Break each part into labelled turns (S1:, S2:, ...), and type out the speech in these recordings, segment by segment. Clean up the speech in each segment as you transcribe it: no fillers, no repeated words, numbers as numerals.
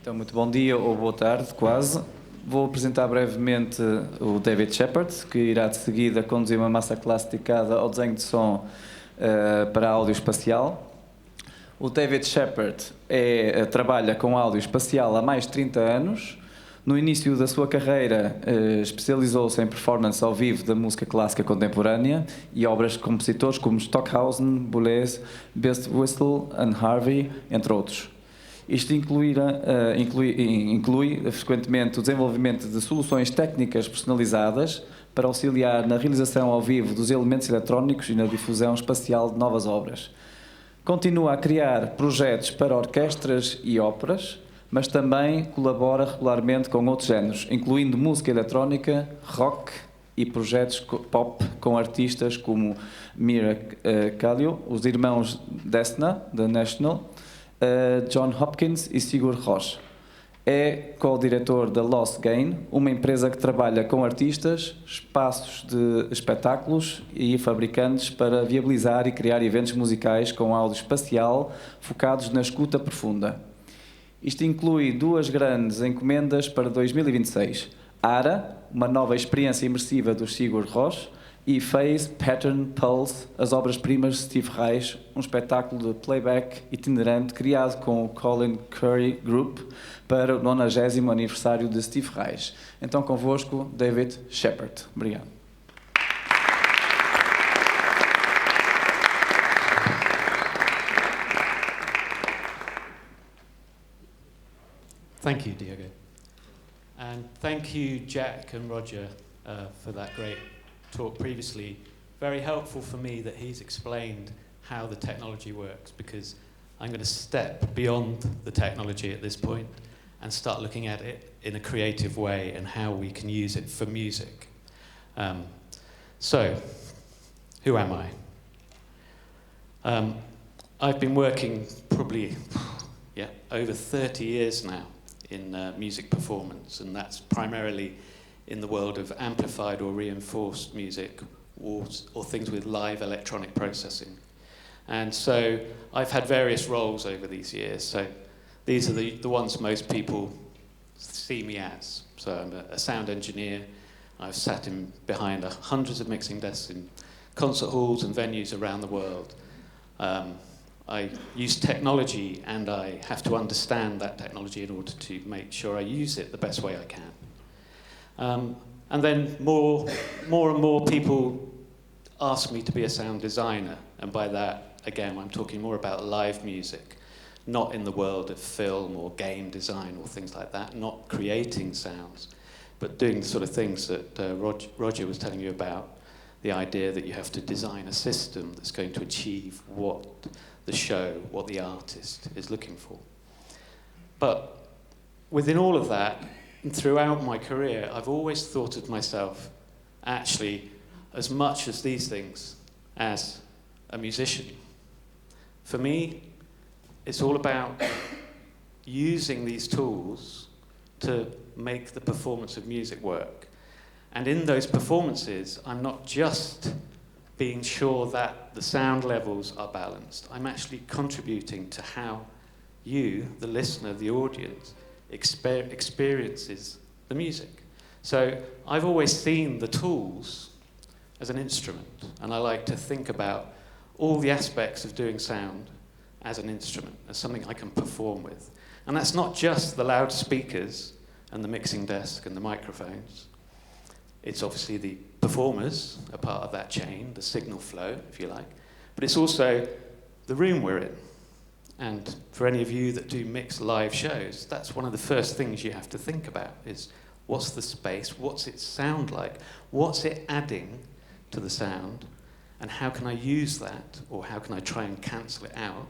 S1: Então, muito bom dia ou boa tarde, quase. Vou apresentar brevemente o David Sheppard, que irá de seguida conduzir uma masterclass dedicada ao desenho de som para áudio espacial. O David Sheppard trabalha com áudio espacial há mais de 30 anos. No início da sua carreira, especializou-se em performance ao vivo da música clássica contemporânea e obras de compositores como Stockhausen, Boulez, Bestwhistle e Harvey, entre outros. Isto inclui frequentemente o desenvolvimento de soluções técnicas personalizadas para auxiliar na realização ao vivo dos elementos eletrónicos e na difusão espacial de novas obras. Continua a criar projetos para orquestras e óperas, mas também colabora regularmente com outros géneros, incluindo música eletrónica, rock e projetos pop com artistas como Mira Kallio, os irmãos Desna, da National, John Hopkins e Sigurd Roche. É co-diretor da Lost Gain, uma empresa que trabalha com artistas, espaços de espetáculos e fabricantes para viabilizar e criar eventos musicais com áudio espacial focados na escuta profunda. Isto inclui duas grandes encomendas para 2026. ARA, uma nova experiência imersiva do Sigurd Roche, e Phase, Pattern, Pulse, as obras-primas de Steve Reich, um espetáculo de playback itinerante criado com o Colin Curry Group para o 90º aniversário de Steve Reich. Então, convosco, David Sheppard. Obrigado.
S2: Thank you, Diego. And thank you, Jack and Roger, for that great talk previously. Very helpful for me that he's explained how the technology works, because I'm going to step beyond the technology at this point and start looking at it in a creative way and how we can use it for music. So, who am I? I've been working probably over 30 years now in music performance, and that's primarily in the world of amplified or reinforced music or things with live electronic processing. And so I've had various roles over these years. So these are the ones most people see me as. So I'm a sound engineer. I've sat behind hundreds of mixing desks in concert halls and venues around the world. I use technology, and I have to understand that technology in order to make sure I use it the best way I can. And then more and more people ask me to be a sound designer, and by that, again, I'm talking more about live music, not in the world of film or game design or things like that, not creating sounds, but doing the sort of things that Roger was telling you about, the idea that you have to design a system that's going to achieve what the show, what the artist is looking for. But within all of that, and throughout my career, I've always thought of myself actually as much as these things as a musician. For me, it's all about using these tools to make the performance of music work. And in those performances, I'm not just being sure that the sound levels are balanced. I'm actually contributing to how you, the listener, the audience, experiences the music. So I've always seen the tools as an instrument, and I like to think about all the aspects of doing sound as an instrument, as something I can perform with. And that's not just the loudspeakers and the mixing desk and the microphones. It's obviously the performers are part of that chain, the signal flow, if you like, but it's also the room we're in. And for any of you that do mix live shows, that's one of the first things you have to think about is what's the space, what's it sound like, what's it adding to the sound, and how can I use that, or how can I try and cancel it out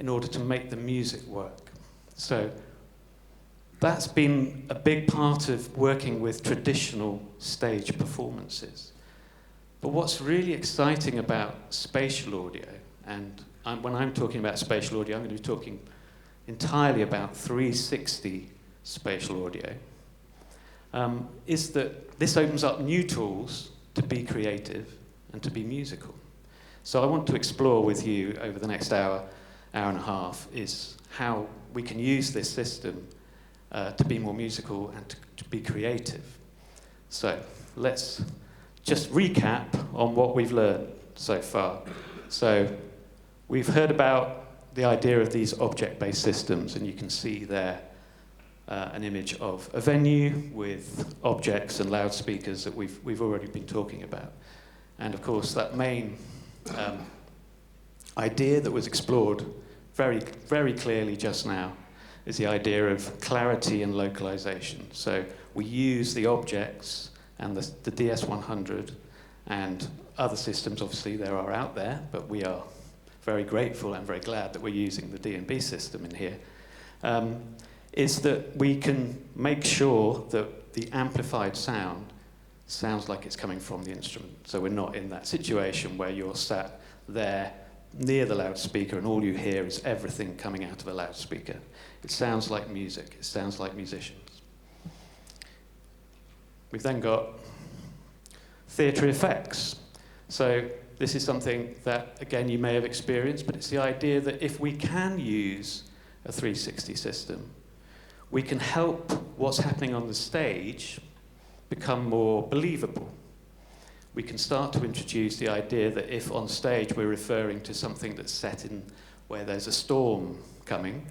S2: in order to make the music work. So that's been a big part of working with traditional stage performances. But what's really exciting about spatial audio, and when I'm talking about spatial audio, I'm going to be talking entirely about 360 spatial audio, is that this opens up new tools to be creative and to be musical. So I want to explore with you over the next hour and a half is how we can use this system to be more musical and to be creative. So let's just recap on what we've learned so far. So we've heard about the idea of these object-based systems, and you can see there an image of a venue with objects and loudspeakers that we've already been talking about. And of course, that main idea that was explored very, very clearly just now is the idea of clarity and localization. So we use the objects and the DS100 and other systems, obviously there are out there, but we are very grateful and very glad that we're using the D&B system in here, is that we can make sure that the amplified sound sounds like it's coming from the instrument. So we're not in that situation where you're sat there near the loudspeaker and all you hear is everything coming out of a loudspeaker. It sounds like music, it sounds like musicians. We've then got theatre effects. So this is something that, again, you may have experienced, but it's the idea that if we can use a 360 system, we can help what's happening on the stage become more believable. We can start to introduce the idea that if on stage we're referring to something that's set in where there's a storm coming,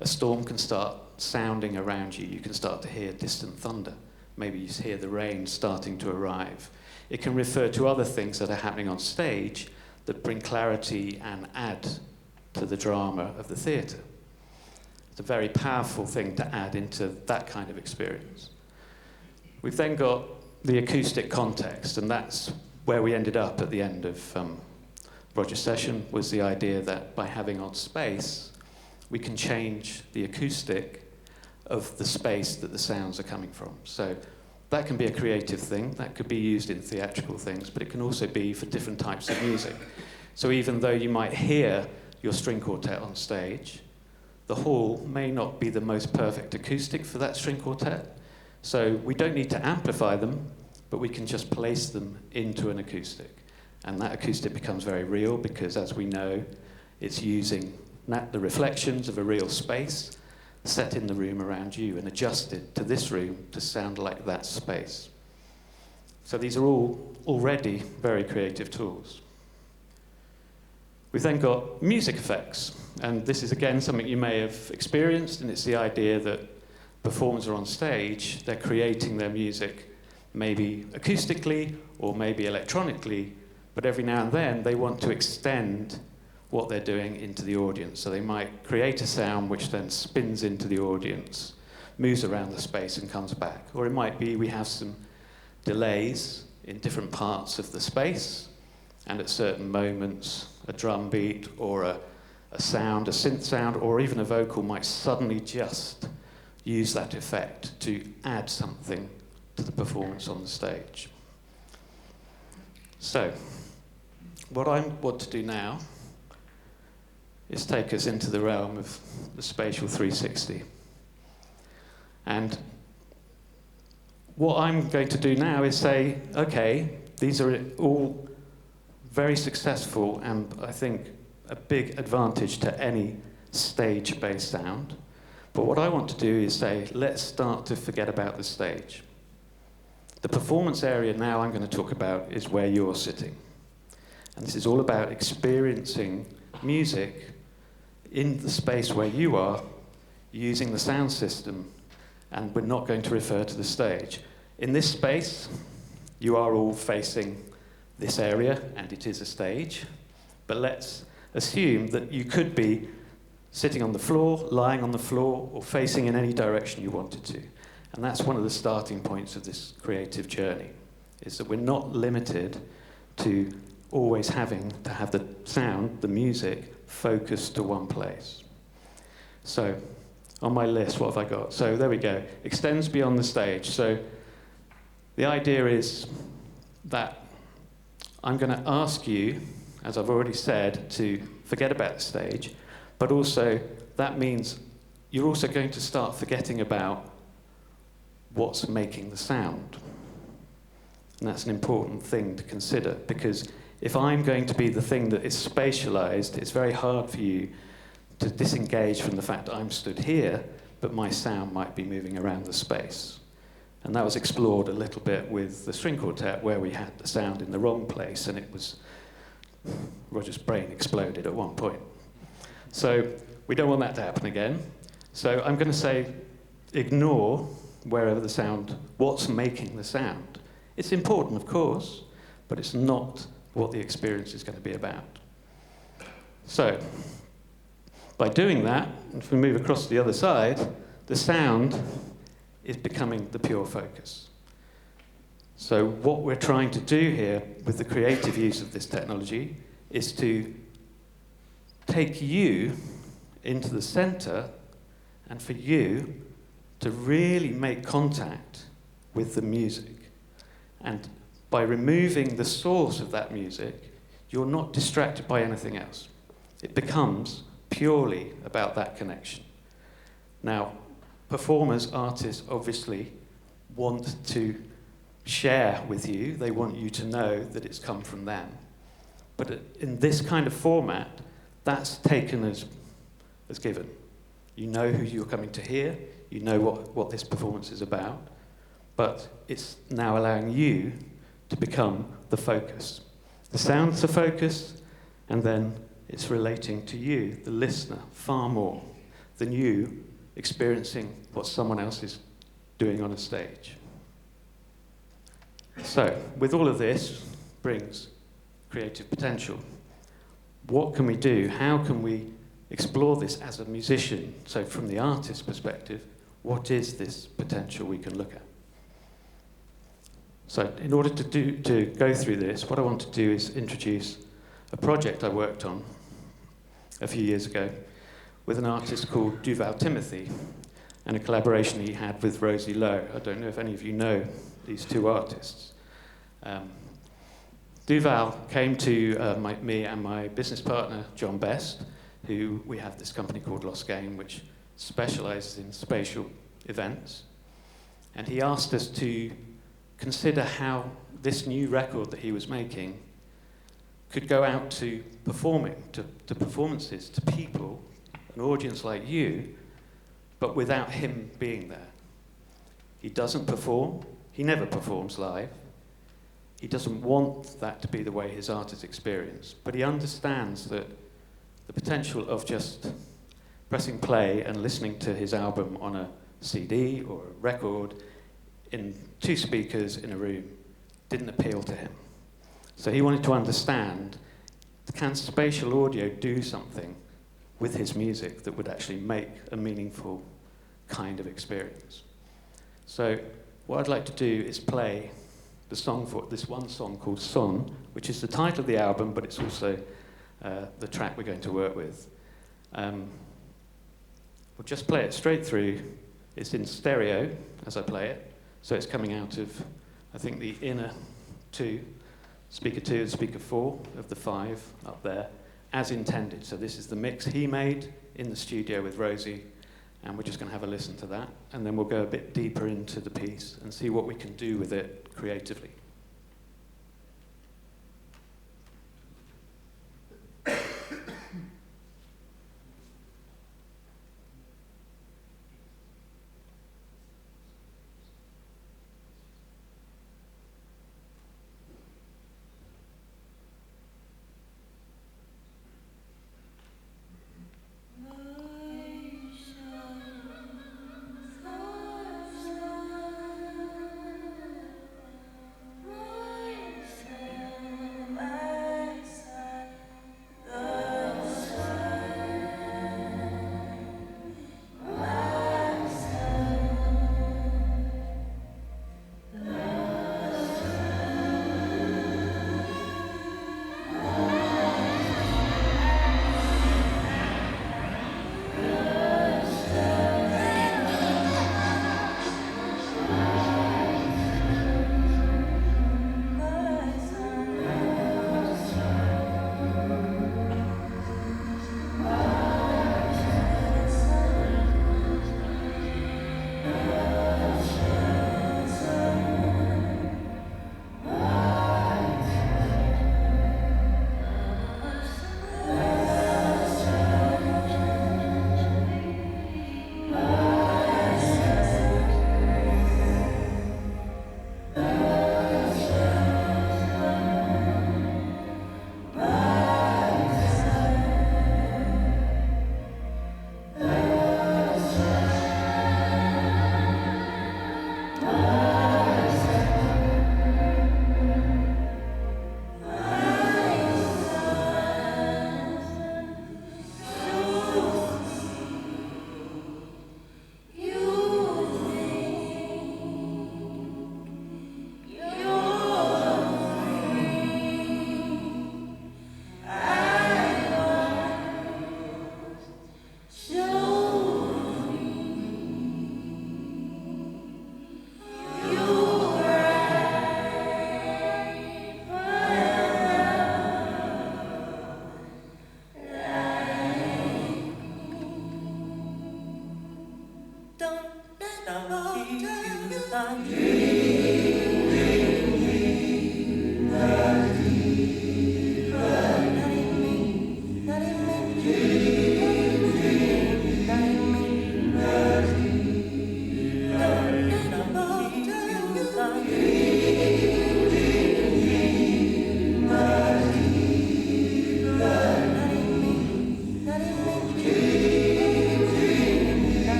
S2: a storm can start sounding around you. You can start to hear distant thunder. Maybe you hear the rain starting to arrive. It can refer to other things that are happening on stage that bring clarity and add to the drama of the theatre. It's a very powerful thing to add into that kind of experience. We've then got the acoustic context, and that's where we ended up at the end of Roger's session, was the idea that by having on space, we can change the acoustic of the space that the sounds are coming from. So that can be a creative thing, that could be used in theatrical things, but it can also be for different types of music. So even though you might hear your string quartet on stage, the hall may not be the most perfect acoustic for that string quartet. So we don't need to amplify them, but we can just place them into an acoustic. And that acoustic becomes very real because, as we know, it's using the reflections of a real space set in the room around you and adjusted to this room to sound like that space. So these are all already very creative tools. We've then got music effects, and this is again something you may have experienced, and it's the idea that performers are on stage, they're creating their music maybe acoustically or maybe electronically, but every now and then they want to extend what they're doing into the audience. So they might create a sound which then spins into the audience, moves around the space and comes back. Or it might be we have some delays in different parts of the space, and at certain moments a drum beat or a sound, a synth sound, or even a vocal might suddenly just use that effect to add something to the performance on the stage. So, what I want to do now is take us into the realm of the spatial 360. And what I'm going to do now is say, okay, these are all very successful and I think a big advantage to any stage-based sound. But what I want to do is say, let's start to forget about the stage. The performance area now I'm going to talk about is where you're sitting. And this is all about experiencing music in the space where you are, using the sound system, and we're not going to refer to the stage. In this space, you are all facing this area, and it is a stage, but let's assume that you could be sitting on the floor, lying on the floor, or facing in any direction you wanted to. And that's one of the starting points of this creative journey, is that we're not limited to always having to have the sound, the music, focused to one place. So, on my list, what have I got? So there we go, extends beyond the stage. So the idea is that I'm going to ask you, as I've already said, to forget about the stage, but also that means you're also going to start forgetting about what's making the sound. And that's an important thing to consider, because if I'm going to be the thing that is spatialized, it's very hard for you to disengage from the fact that I'm stood here, but my sound might be moving around the space. And that was explored a little bit with the string quartet, where we had the sound in the wrong place, and it was, Roger's brain exploded at one point. So we don't want that to happen again. So I'm going to say, ignore wherever the sound, what's making the sound. It's important, of course, but it's not what the experience is going to be about. So, by doing that, if we move across to the other side, the sound is becoming the pure focus. So what we're trying to do here with the creative use of this technology is to take you into the center and for you to really make contact with the music. And by removing the source of that music, you're not distracted by anything else. It becomes purely about that connection. Now, performers, artists, obviously want to share with you. They want you to know that it's come from them. But in this kind of format, that's taken as given. You know who you're coming to hear. You know what this performance is about. But it's now allowing you to become the focus. The sound's the focus, and then it's relating to you, the listener, far more than you experiencing what someone else is doing on a stage. So, with all of this brings creative potential. What can we do? How can we explore this as a musician? So from the artist's perspective, what is this potential we can look at? So in order to go through this, what I want to do is introduce a project I worked on a few years ago with an artist called Duval Timothy and a collaboration he had with Rosie Lowe. I don't know if any of you know these two artists. Duval came to me and my business partner, John Best, who we have this company called Lost Game, which specializes in spatial events. And he asked us to consider how this new record that he was making could go out to performing, to performances, to people, an audience like you, but without him being there. He doesn't perform. He never performs live. He doesn't want that to be the way his art is experienced, but he understands that the potential of just pressing play and listening to his album on a CD or a record in 2 speakers in a room didn't appeal to him. So he wanted to understand, can spatial audio do something with his music that would actually make a meaningful kind of experience? So what I'd like to do is play the song for this one song called Son, which is the title of the album, but it's also the track we're going to work with. We'll just play it straight through. It's in stereo as I play it, so it's coming out of, I think, the inner 2, speaker 2 and speaker 4 of the 5 up there, as intended. So this is the mix he made in the studio with Rosie, and we're just going to have a listen to that, and then we'll go a bit deeper into the piece and see what we can do with it creatively.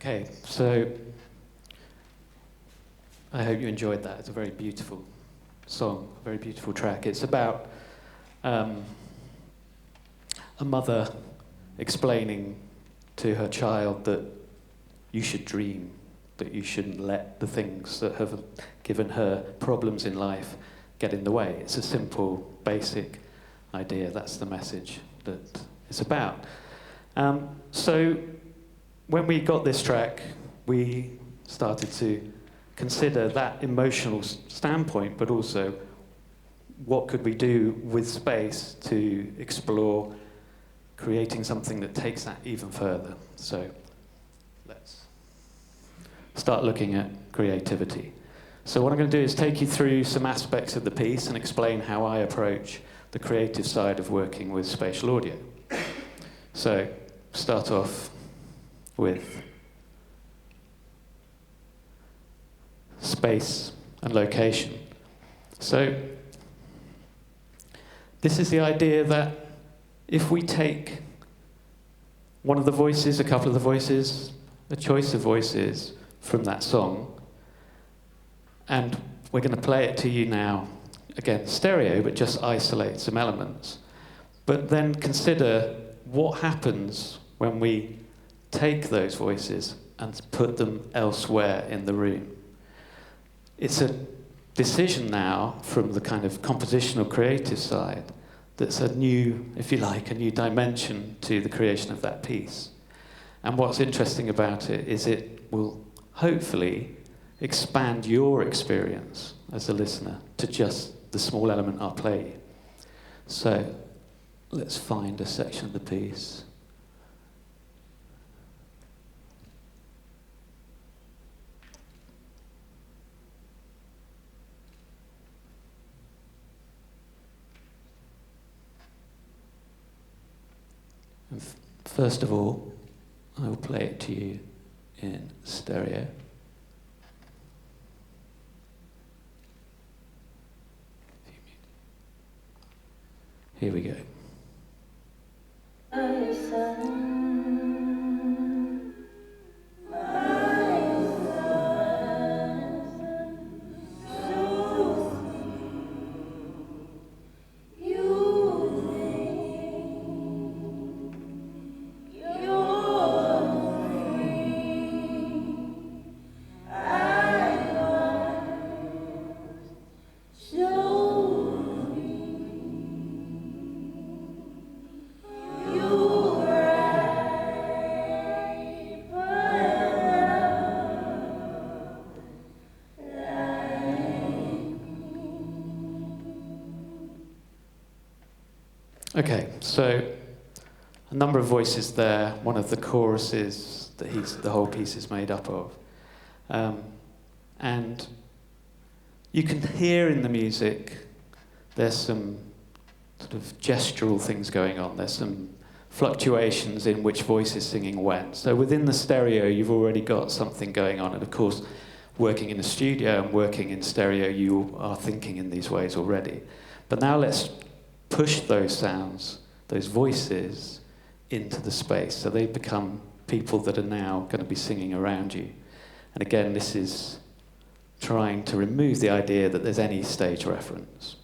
S2: Okay, so I hope you enjoyed that. It's a very beautiful song, a very beautiful track. It's about a mother explaining to her child that you should dream, that you shouldn't let the things that have given her problems in life get in the way. It's a simple, basic idea. That's the message that it's about. So when we got this track, we started to consider that emotional standpoint, but also what could we do with space to explore creating something that takes that even further. So let's start looking at creativity. So what I'm going to do is take you through some aspects of the piece and explain how I approach the creative side of working with spatial audio. So start off with space and location. So this is the idea that if we take one of the voices, a couple of the voices, a choice of voices from that song, and we're going to play it to you now, again, stereo, but just isolate some elements. But then consider what happens when we take those voices and put them elsewhere in the room. It's a decision now from the kind of compositional creative side that's a new, if you like, a new dimension to the creation of that piece. And what's interesting about it is it will hopefully expand your experience as a listener to just the small element I'll play you. So let's find a section of the piece. And first of all, I will play it to you in stereo. Here we go. Okay, so a number of voices there, one of the choruses that the whole piece is made up of. And you can hear in the music there's some sort of gestural things going on. There's some fluctuations in which voice is singing when. So within the stereo, you've already got something going on. And of course, working in a studio and working in stereo, you are thinking in these ways already. But now let's push those sounds, those voices, into the space. So they become people that are now going to be singing around you. And again, this is trying to remove the idea that there's any stage reference.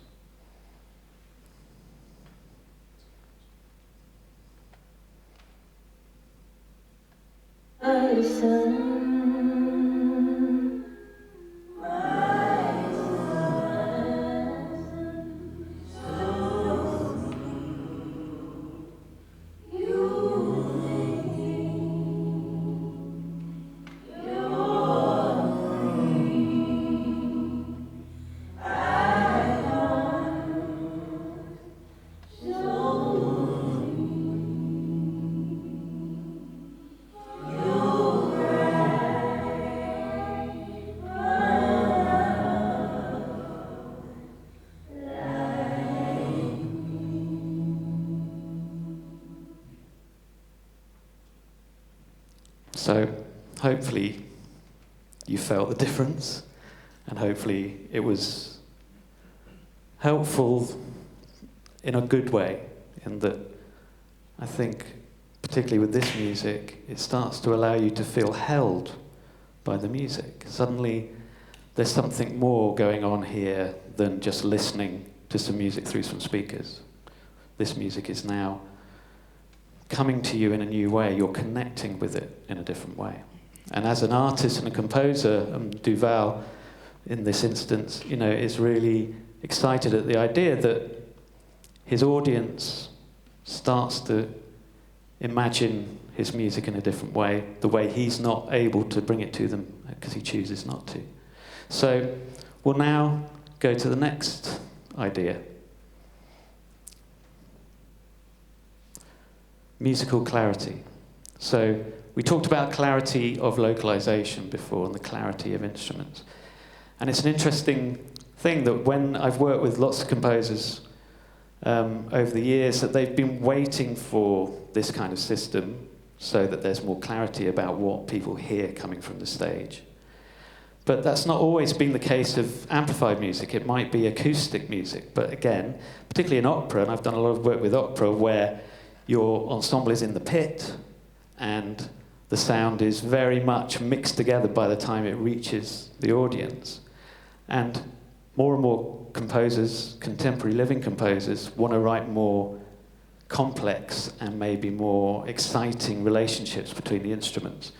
S2: So hopefully you felt the difference, and hopefully it was helpful in a good way, in that I think particularly with this music, it starts to allow you to feel held by the music. Suddenly, there's something more going on here than just listening to some music through some speakers. This music is now coming to you in a new way. You're connecting with it in a different way. And as an artist and a composer, Duval, in this instance, is really excited at the idea that his audience starts to imagine his music in a different way, the way he's not able to bring it to them because he chooses not to. So we'll now go to the next idea. Musical clarity. So we talked about clarity of localization before and the clarity of instruments. And it's an interesting thing that when I've worked with lots of composers over the years, that they've been waiting for this kind of system so that there's more clarity about what people hear coming from the stage. But that's not always been the case of amplified music. It might be acoustic music. But again, particularly in opera, and I've done a lot of work with opera, where your ensemble is in the pit and the sound is very much mixed together by the time it reaches the audience. And more composers, contemporary living composers, want to write more complex and maybe more exciting relationships between the instruments.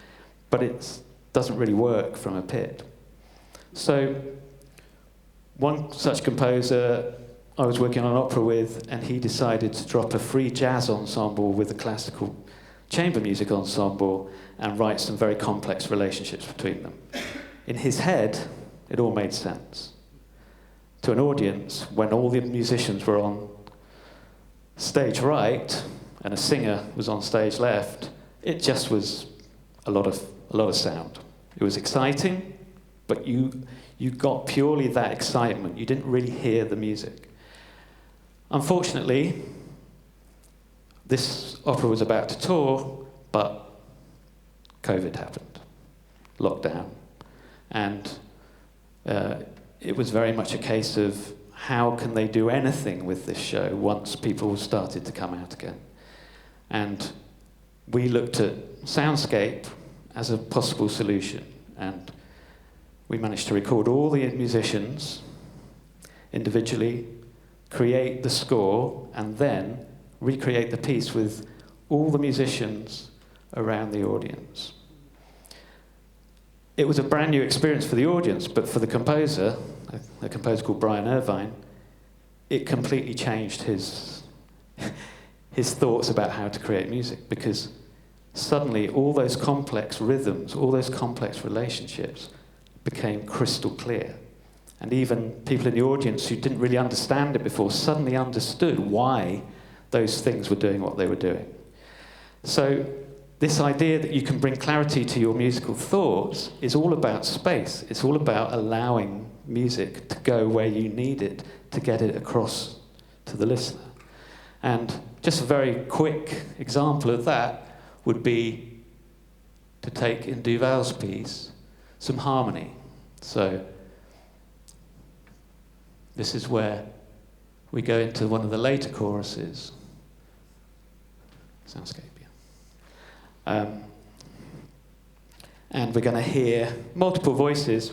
S2: But it doesn't really work from a pit. So one such composer I was working on an opera with, and he decided to drop a free jazz ensemble with a classical chamber music ensemble and write some very complex relationships between them. In his head, it all made sense. To an audience, when all the musicians were on stage right and a singer was on stage left, it just was a lot of sound. It was exciting, but you got purely that excitement. You didn't really hear the music. Unfortunately, this opera was about to tour, but COVID happened, lockdown, and it was very much a case of how can they do anything with this show once people started to come out again. And we looked at soundscape as a possible solution, and we managed to record all the musicians individually, create the score, and then recreate the piece with all the musicians around the audience. It was a brand new experience for the audience, but for the composer, a composer called Brian Irvine, it completely changed his thoughts about how to create music, because suddenly all those complex rhythms, all those complex relationships became crystal clear. And even people in the audience who didn't really understand it before suddenly understood why those things were doing what they were doing. So this idea that you can bring clarity to your musical thoughts is all about space. It's all about allowing music to go where you need it to get it across to the listener. And just a very quick example of that would be to take in Duval's piece some harmony. So this is where we go into one of the later choruses. Soundscape, yeah. And we're going to hear multiple voices,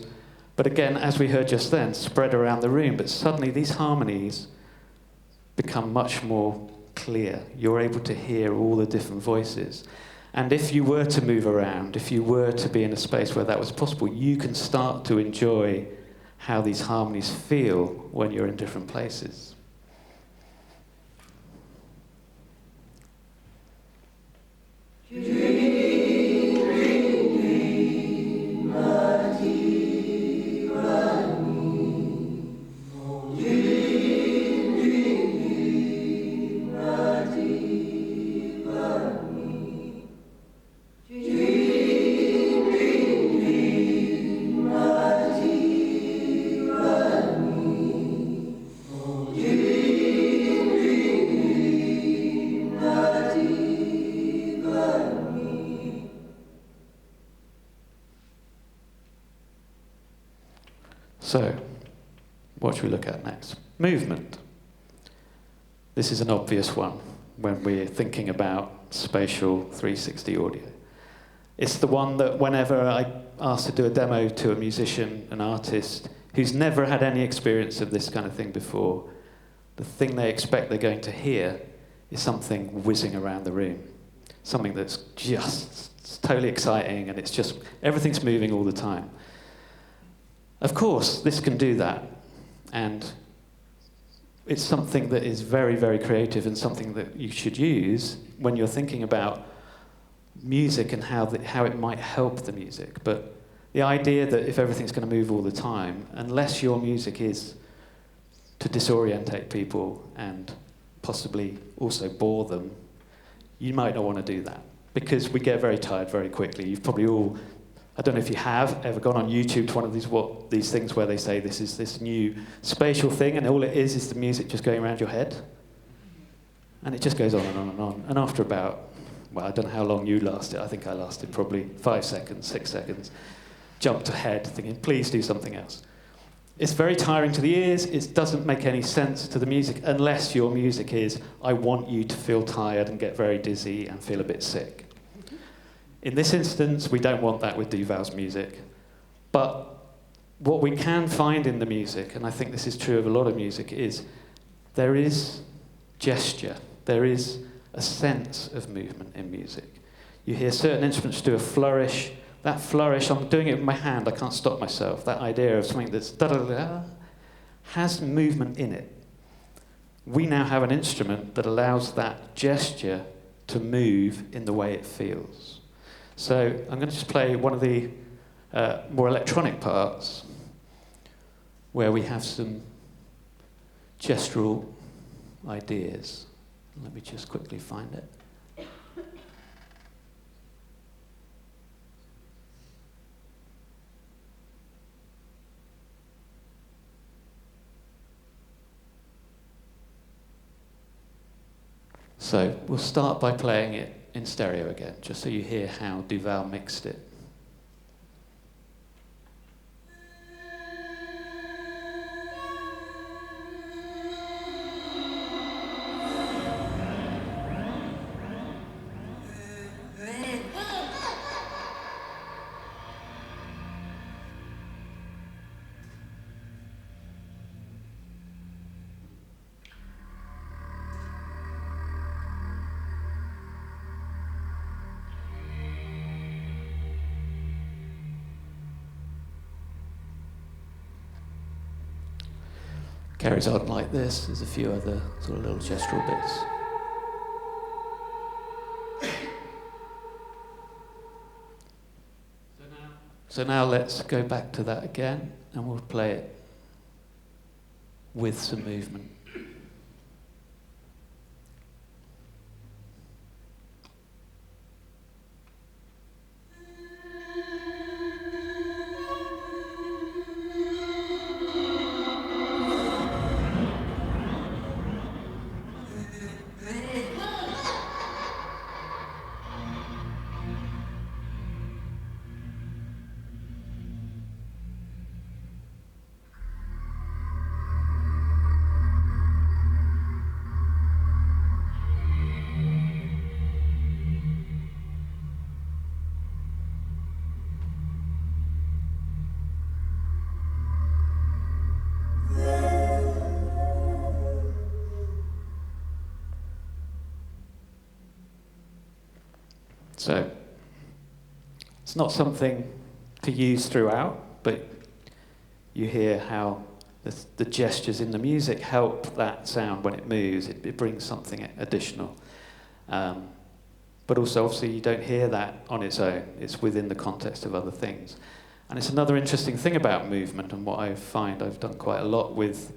S2: but again, as we heard just then, spread around the room, but suddenly these harmonies become much more clear. You're able to hear all the different voices. And if you were to move around, if you were to be in a space where that was possible, you can start to enjoy how these harmonies feel when you're in different places. So, what should we look at next? Movement. This is an obvious one when we're thinking about spatial 360 audio. It's the one that whenever I ask to do a demo to a musician, an artist, who's never had any experience of this kind of thing before, the thing they expect they're going to hear is something whizzing around the room. Something that's just totally exciting, and it's just, everything's moving all the time. Of course, this can do that, and it's something that is very, very creative and something that you should use when you're thinking about music and how it might help the music. But the idea that if everything's going to move all the time, unless your music is to disorientate people and possibly also bore them, you might not want to do that, because we get very tired very quickly. You've probably all, I don't know if you have ever gone on YouTube to one of these things where they say this is this new spatial thing, and all it is the music just going around your head. And it just goes on and on and on. And after about, well, I don't know how long you lasted. I think I lasted probably 5 seconds, 6 seconds. Jumped ahead, thinking, please do something else. It's very tiring to the ears. It doesn't make any sense to the music unless your music is, I want you to feel tired and get very dizzy and feel a bit sick. In this instance, we don't want that with Duval's music. But what we can find in the music, and I think this is true of a lot of music, is there is gesture. There is a sense of movement in music. You hear certain instruments do a flourish. That flourish, I'm doing it with my hand, I can't stop myself. That idea of something that's da-da-da-da has movement in it. We now have an instrument that allows that gesture to move in the way it feels. So I'm going to just play one of the more electronic parts where we have some gestural ideas. Let me just quickly find it. So we'll start by playing it in stereo again, just so you hear how Duval mixed it. Carries on like this. There's a few other sort of little gestural bits. So now let's go back to that again, and we'll play it with some movement. So it's not something to use throughout, but you hear how the gestures in the music help that sound when it moves. It brings something additional. But also, obviously, you don't hear that on its own. It's within the context of other things. And it's another interesting thing about movement, and what I find I've done quite a lot with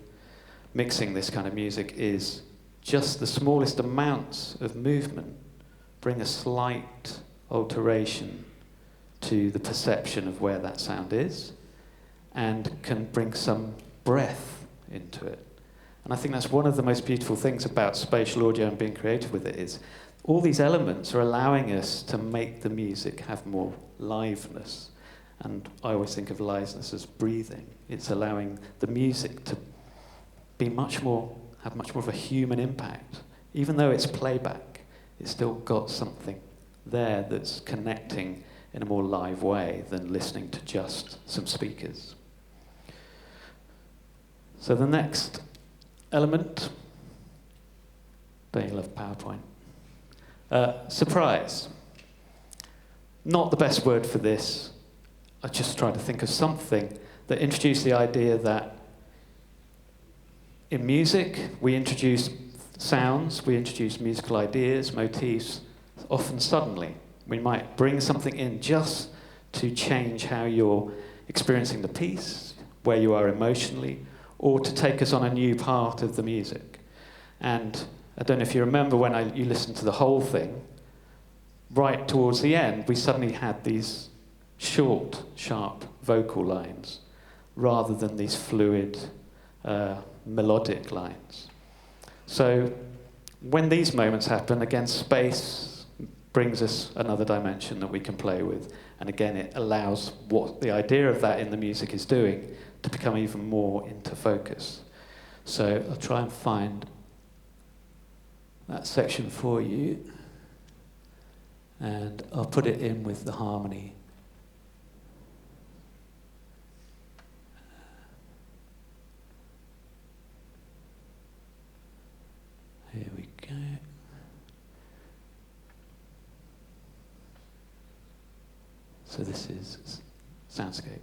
S2: mixing this kind of music is just the smallest amounts of movement bring a slight alteration to the perception of where that sound is, and can bring some breath into it. And I think that's one of the most beautiful things about spatial audio and being creative with it, is all these elements are allowing us to make the music have more liveness. And I always think of liveness as breathing. It's allowing the music to be have much more of a human impact. Even though it's playback, it's still got something there that's connecting in a more live way than listening to just some speakers. So the next element, don't you love PowerPoint? Surprise. Not the best word for this. I just tried to think of something that introduced the idea that in music, we introduce sounds, we introduce musical ideas, motifs, often suddenly. We might bring something in just to change how you're experiencing the piece, where you are emotionally, or to take us on a new part of the music. And I don't know if you remember when you listened to the whole thing, right towards the end, we suddenly had these short, sharp vocal lines, rather than these fluid, melodic lines. So when these moments happen, again, space brings us another dimension that we can play with. And again, it allows what the idea of that in the music is doing to become even more into focus. So I'll try and find that section for you. And I'll put it in with the harmony. Here we go. So this is soundscape.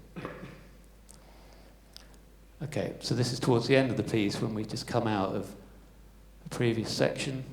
S2: Okay, so this is towards the end of the piece when we just come out of the previous section.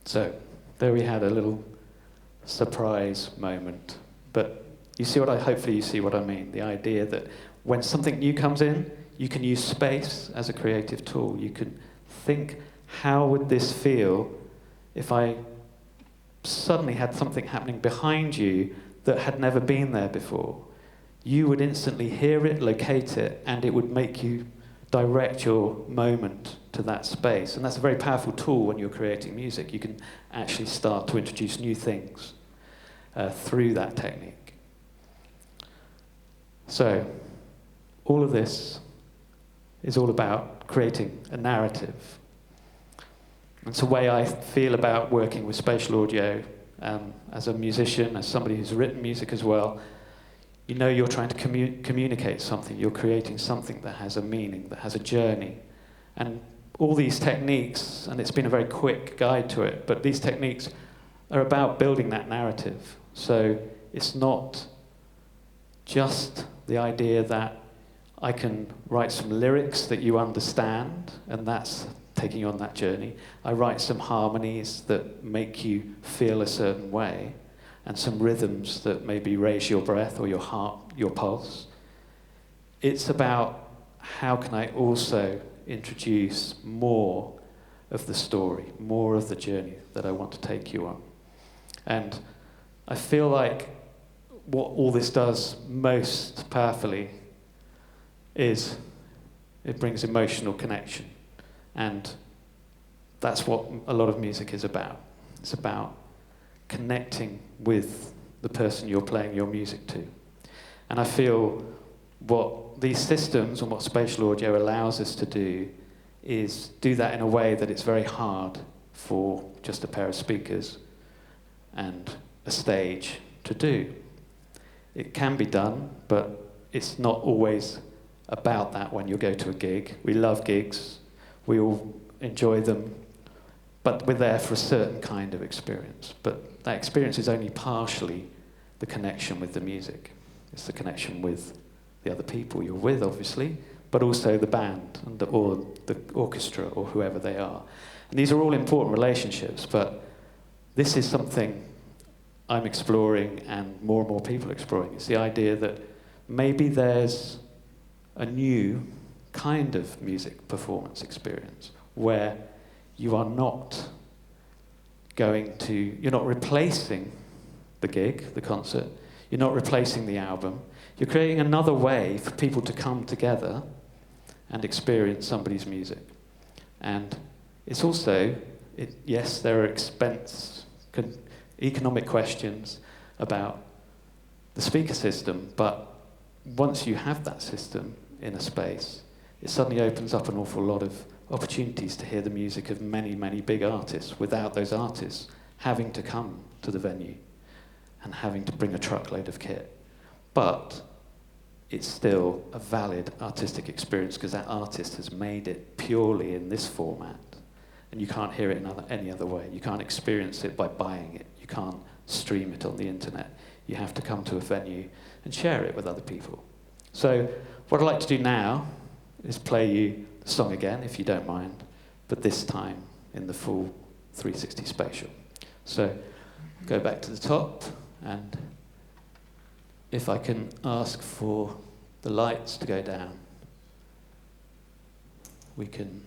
S2: So, there we had a little surprise moment. But you see hopefully you see what I mean. The idea that when something new comes in, you can use space as a creative tool. You can think, how would this feel if I suddenly had something happening behind you that had never been there before? You would instantly hear it, locate it, and it would make you direct your moment to that space. And that's a very powerful tool when you're creating music. You can actually start to introduce new things through that technique. So, all of this is all about creating a narrative. It's a way I feel about working with spatial audio as a musician, as somebody who's written music as well. You know you're trying to communicate something. You're creating something that has a meaning, that has a journey. And all these techniques, and it's been a very quick guide to it, but these techniques are about building that narrative. So it's not just the idea that I can write some lyrics that you understand, and that's taking you on that journey. I write some harmonies that make you feel a certain way, and some rhythms that maybe raise your breath or your heart, your pulse. It's about how can I also introduce more of the story, more of the journey that I want to take you on. And I feel like what all this does most powerfully is it brings emotional connection. And that's what a lot of music is about. It's about connecting with the person you're playing your music to. And I feel what these systems and what spatial audio allows us to do is do that in a way that it's very hard for just a pair of speakers and a stage to do. It can be done, but it's not always about that when you go to a gig. We love gigs, we all enjoy them, but we're there for a certain kind of experience. But that experience is only partially the connection with the music. It's the connection with the other people you're with, obviously, but also the band or the orchestra or whoever they are. And these are all important relationships, but this is something I'm exploring and more people are exploring. It's the idea that maybe there's a new kind of music performance experience where you are not you're not replacing the gig, the concert, you're not replacing the album, you're creating another way for people to come together and experience somebody's music. And it's also, yes, there are economic questions about the speaker system, but once you have that system in a space, it suddenly opens up an awful lot of opportunities to hear the music of many, many big artists without those artists having to come to the venue and having to bring a truckload of kit. But it's still a valid artistic experience because that artist has made it purely in this format, and you can't hear it in any other way. You can't experience it by buying it. You can't stream it on the internet. You have to come to a venue and share it with other people. So what I'd like to do now is play you the song again, if you don't mind, but this time in the full 360 spatial. So go back to the top, and if I can ask for the lights to go down, we can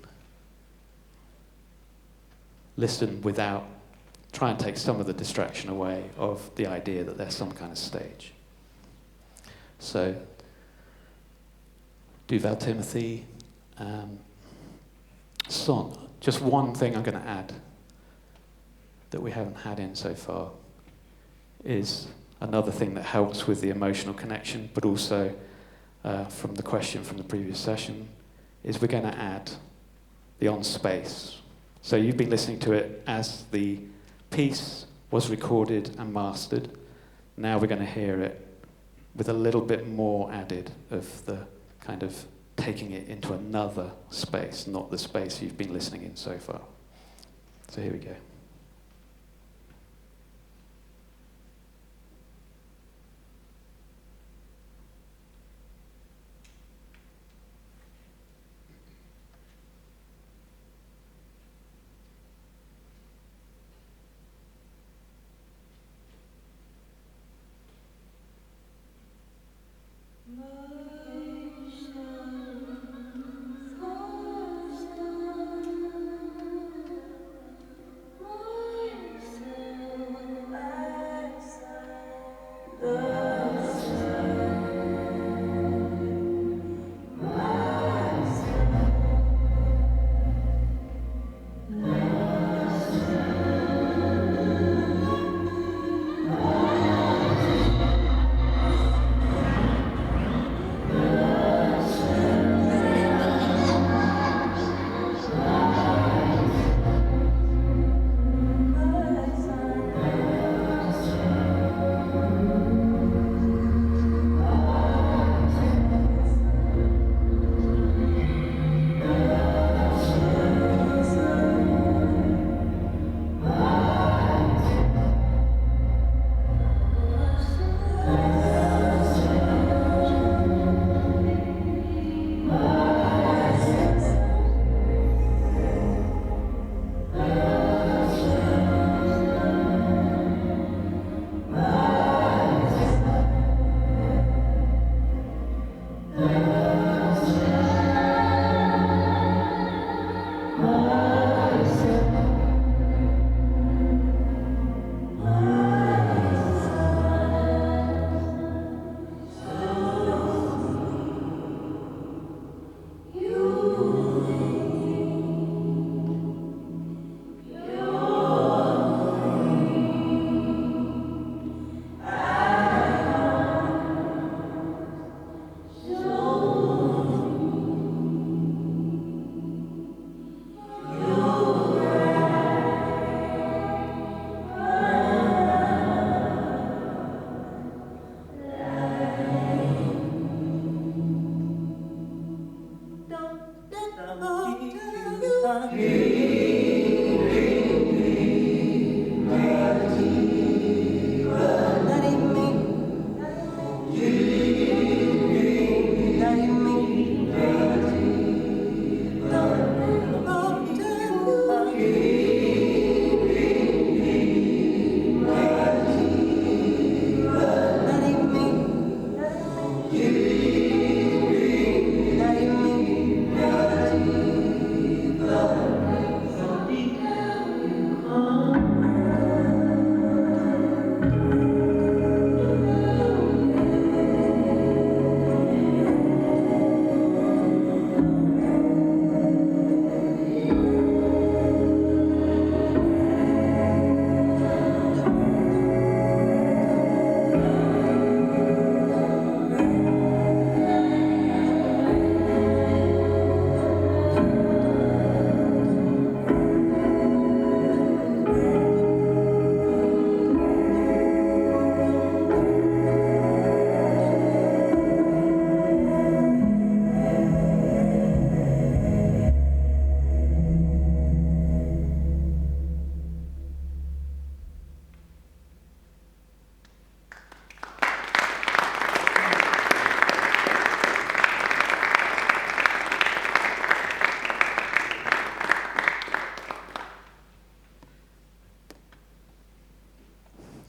S2: listen without, try and take some of the distraction away of the idea that there's some kind of stage. So, Duval Timothy, Son. Just one thing I'm going to add that we haven't had in so far is another thing that helps with the emotional connection, but also from the question from the previous session, is we're going to add the on space. So you've been listening to it as the piece was recorded and mastered. Now we're going to hear it with a little bit more added of the kind of taking it into another space, not the space you've been listening in so far. So here we go.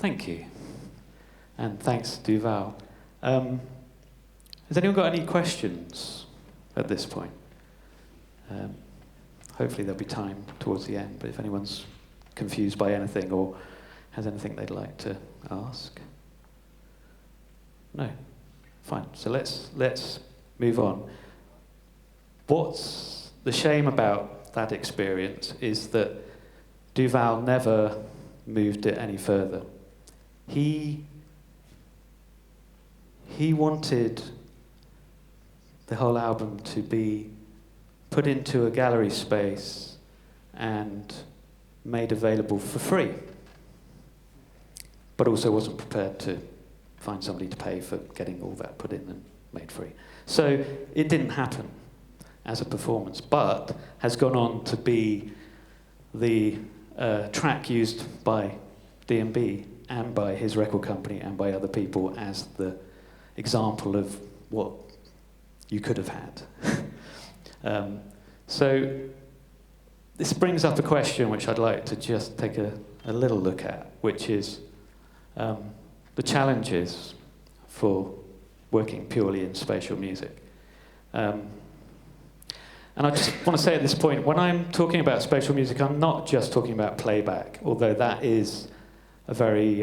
S2: Thank you. And thanks, Duval. Has anyone got any questions at this point? Hopefully there'll be time towards the end, but if anyone's confused by anything or has anything they'd like to ask? No? Fine. So let's move on. What's the shame about that experience is that Duval never moved it any further. He wanted the whole album to be put into a gallery space and made available for free, but also wasn't prepared to find somebody to pay for getting all that put in and made free. So it didn't happen as a performance, but has gone on to be the track used by D&B and by his record company and by other people as the example of what you could have had. So this brings up a question which I'd like to just take a little look at, which is the challenges for working purely in spatial music. And I just want to say at this point, when I'm talking about spatial music, I'm not just talking about playback, although that is a very,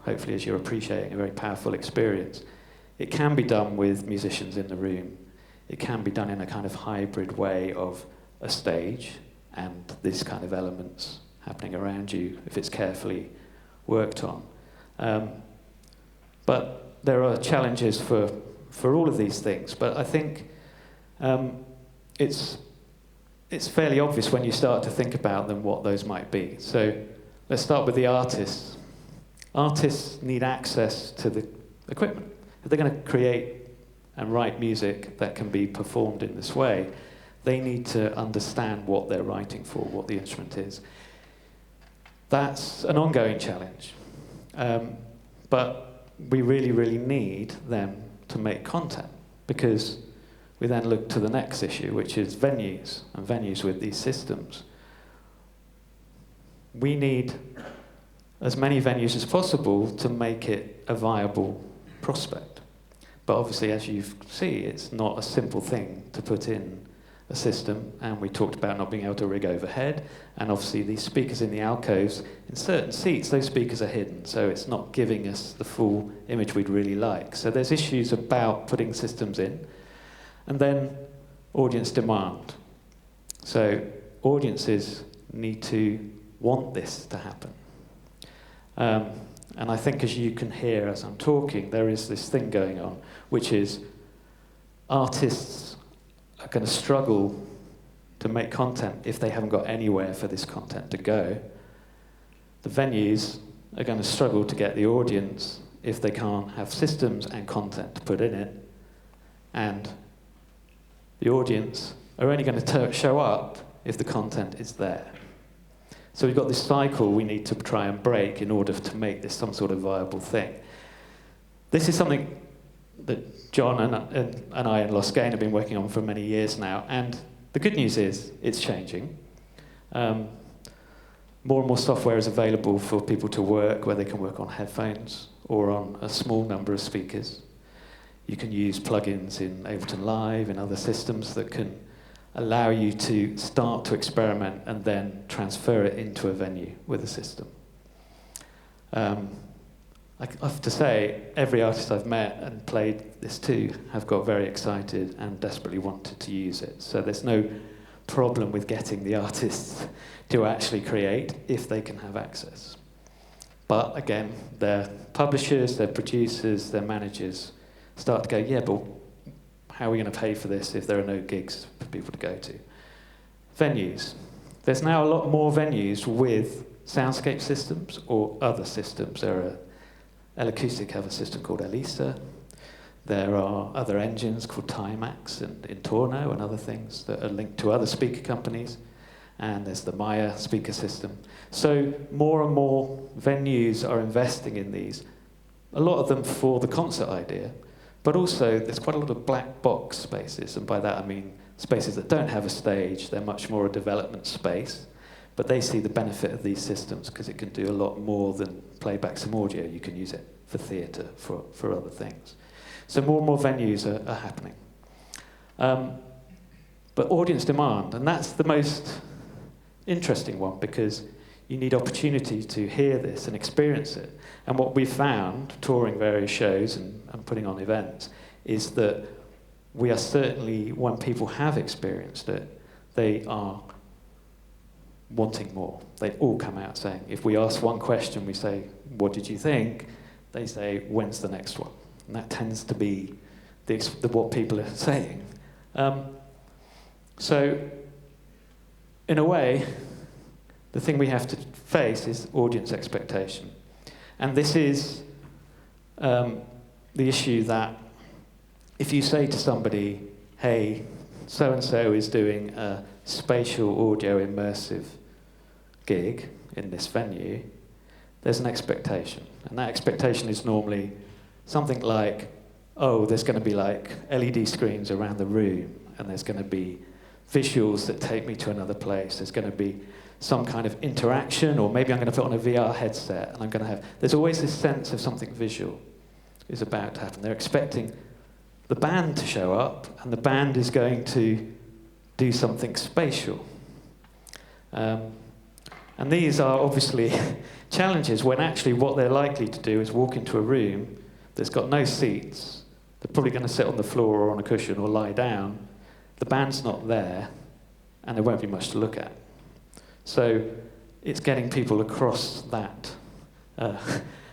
S2: hopefully as you're appreciating, a very powerful experience. It can be done with musicians in the room. It can be done in a kind of hybrid way of a stage and these kind of elements happening around you if it's carefully worked on. But there are challenges for all of these things. But I think it's fairly obvious when you start to think about them what those might be. So let's start with the artists. Artists need access to the equipment. If they're going to create and write music that can be performed in this way, they need to understand what they're writing for, what the instrument is. That's an ongoing challenge. But we really, really need them to make content, because we then look to the next issue, which is venues, and venues with these systems. We need as many venues as possible to make it a viable prospect. But obviously, as you see, it's not a simple thing to put in a system, and we talked about not being able to rig overhead, and obviously these speakers in the alcoves, in certain seats, those speakers are hidden, so it's not giving us the full image we'd really like. So there's issues about putting systems in. And then audience demand. So audiences need to want this to happen. And I think, as you can hear as I'm talking, there is this thing going on, which is artists are going to struggle to make content if they haven't got anywhere for this content to go. The venues are going to struggle to get the audience if they can't have systems and content to put in it. And the audience are only going to show up if the content is there. So we've got this cycle we need to try and break in order to make this some sort of viable thing. This is something that John and I and Losgain have been working on for many years now, and the good news is it's changing. More and more software is available for people to work, where they can work on headphones or on a small number of speakers. You can use plugins in Ableton Live and other systems that can allow you to start to experiment and then transfer it into a venue with a system. I have to say, every artist I've met and played this to have got very excited and desperately wanted to use it. So there's no problem with getting the artists to actually create if they can have access. But again, their publishers, their producers, their managers start to go, yeah, but how are we going to pay for this if there are no gigs for people to go to? Venues. There's now a lot more venues with soundscape systems or other systems. There are L-Acoustic have a system called Elisa. There are other engines called Timax and Intorno and other things that are linked to other speaker companies. And there's the Maya speaker system. So more and more venues are investing in these, a lot of them for the concert idea, but also there's quite a lot of black box spaces, and by that I mean spaces that don't have a stage. They're much more a development space, But they see the benefit of these systems because it can do a lot more than play back some audio. You can use it for theatre, for other things. So more and more venues are happening. But audience demand, and that's the most interesting one because you need opportunity to hear this and experience it. And what we've found, touring various shows and putting on events, is that we are certainly, when people have experienced it, they are wanting more. They all come out saying, if we ask one question, we say, what did you think? They say, when's the next one? And that tends to be what people are saying. So, in a way, the thing we have to face is audience expectation. And this is the issue that if you say to somebody, hey, so-and-so is doing a spatial audio immersive gig in this venue, there's an expectation. And that expectation is normally something like, oh, there's going to be like LED screens around the room, and there's going to be visuals that take me to another place. There's going to be some kind of interaction, or maybe I'm going to put on a VR headset, and I'm going to have... There's always this sense of something visual is about to happen. They're expecting the band to show up, and the band is going to do something spatial. And these are obviously challenges when actually what they're likely to do is walk into a room that's got no seats. They're probably going to sit on the floor or on a cushion or lie down. The band's not there, and there won't be much to look at. So it's getting people across that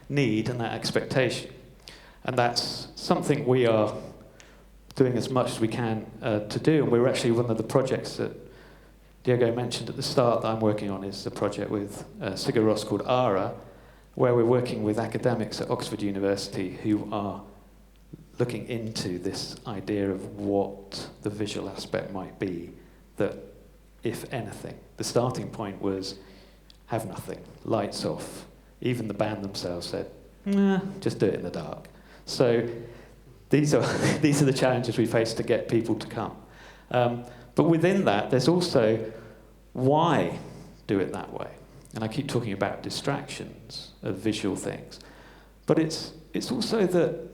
S2: need and that expectation. And that's something we are doing as much as we can to do. And we're actually one of the projects that Diego mentioned at the start that I'm working on is a project with Sigur Rós called ARA, where we're working with academics at Oxford University who are looking into this idea of what the visual aspect might be, that, if anything, the starting point was have nothing, lights off. Even the band themselves said, nah, just do it in the dark. So these are the challenges we face to get people to come. But within that, there's also why do it that way? And I keep talking about distractions of visual things. But it's also that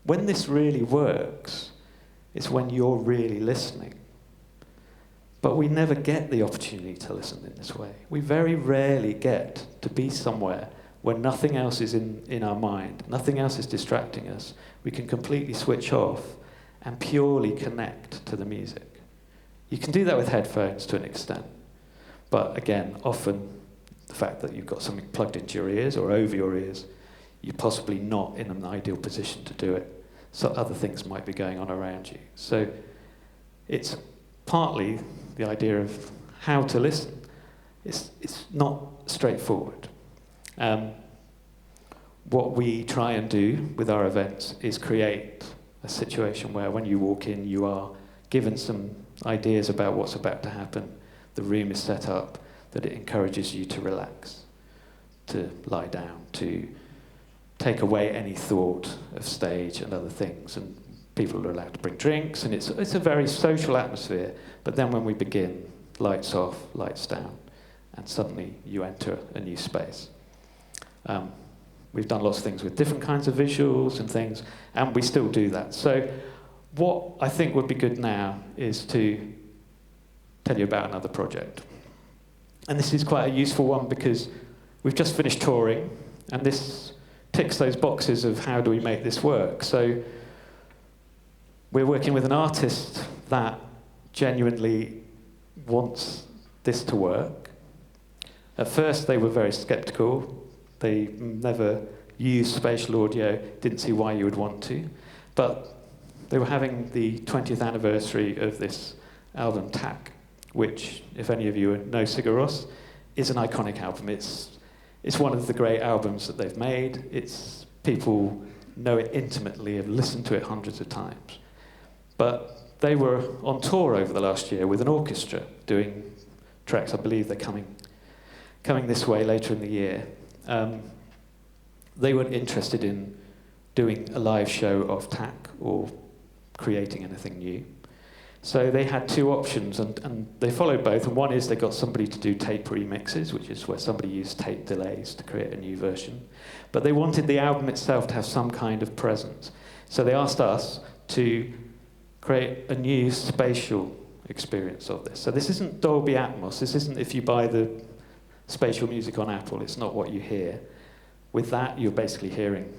S2: when this really works, it's when you're really listening. But we never get the opportunity to listen in this way. We very rarely get to be somewhere where nothing else is in our mind, nothing else is distracting us. We can completely switch off and purely connect to the music. You can do that with headphones to an extent. But again, often the fact that you've got something plugged into your ears or over your ears, you're possibly not in an ideal position to do it. So other things might be going on around you. So it's partly the idea of how to listen. It's not straightforward. What we try and do with our events is create a situation where when you walk in, you are given some ideas about what's about to happen. The room is set up that it encourages you to relax, to lie down, to take away any thought of stage and other things. And people are allowed to bring drinks, and it's a very social atmosphere. But then when we begin, lights off, lights down, and suddenly you enter a new space. We've done lots of things with different kinds of visuals and things, and we still do that. So what I think would be good now is to tell you about another project. And this is quite a useful one because we've just finished touring, and this ticks those boxes of how do we make this work. So we're working with an artist that genuinely wants this to work. At first they were very sceptical. They never used spatial audio, didn't see why you would want to. But they were having the 20th anniversary of this album, TAC, which, if any of you know Sigur Rós, is an iconic album. It's one of the great albums that they've made. People know it intimately, have listened to it hundreds of times. But they were on tour over the last year with an orchestra doing tracks. I believe they're coming this way later in the year. They weren't interested in doing a live show of TAC or creating anything new.
S3: So they had two options, and they followed both. And one is they got somebody to do tape remixes, which is where somebody used tape delays to create a new version. But they wanted the album itself to have some kind of presence. So they asked us to create a new spatial experience of this. So this isn't Dolby Atmos. This isn't if you buy the spatial music on Apple. It's not what you hear. With that, you're basically hearing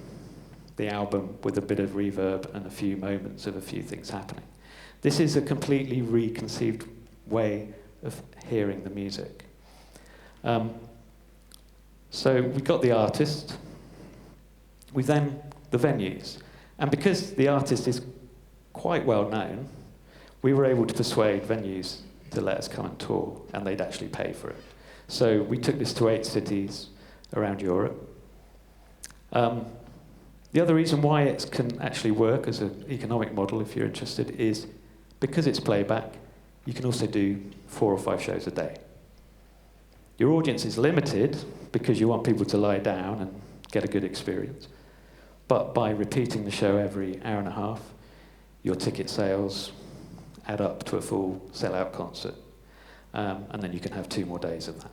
S3: the album with a bit of reverb and a few moments of a few things happening. This is a completely reconceived way of hearing the music. So we got the artist, we then the venues. And because the artist is quite well known, we were able to persuade venues to let us come and tour, and they'd actually pay for it. So we took this to 8 cities around Europe. The other reason why it can actually work as an economic model, if you're interested, is because it's playback, you can also do 4 or 5 shows a day. Your audience is limited because you want people to lie down and get a good experience. But by repeating the show every hour and a half, your ticket sales add up to a full sell-out concert. And then you can have 2 more days of that.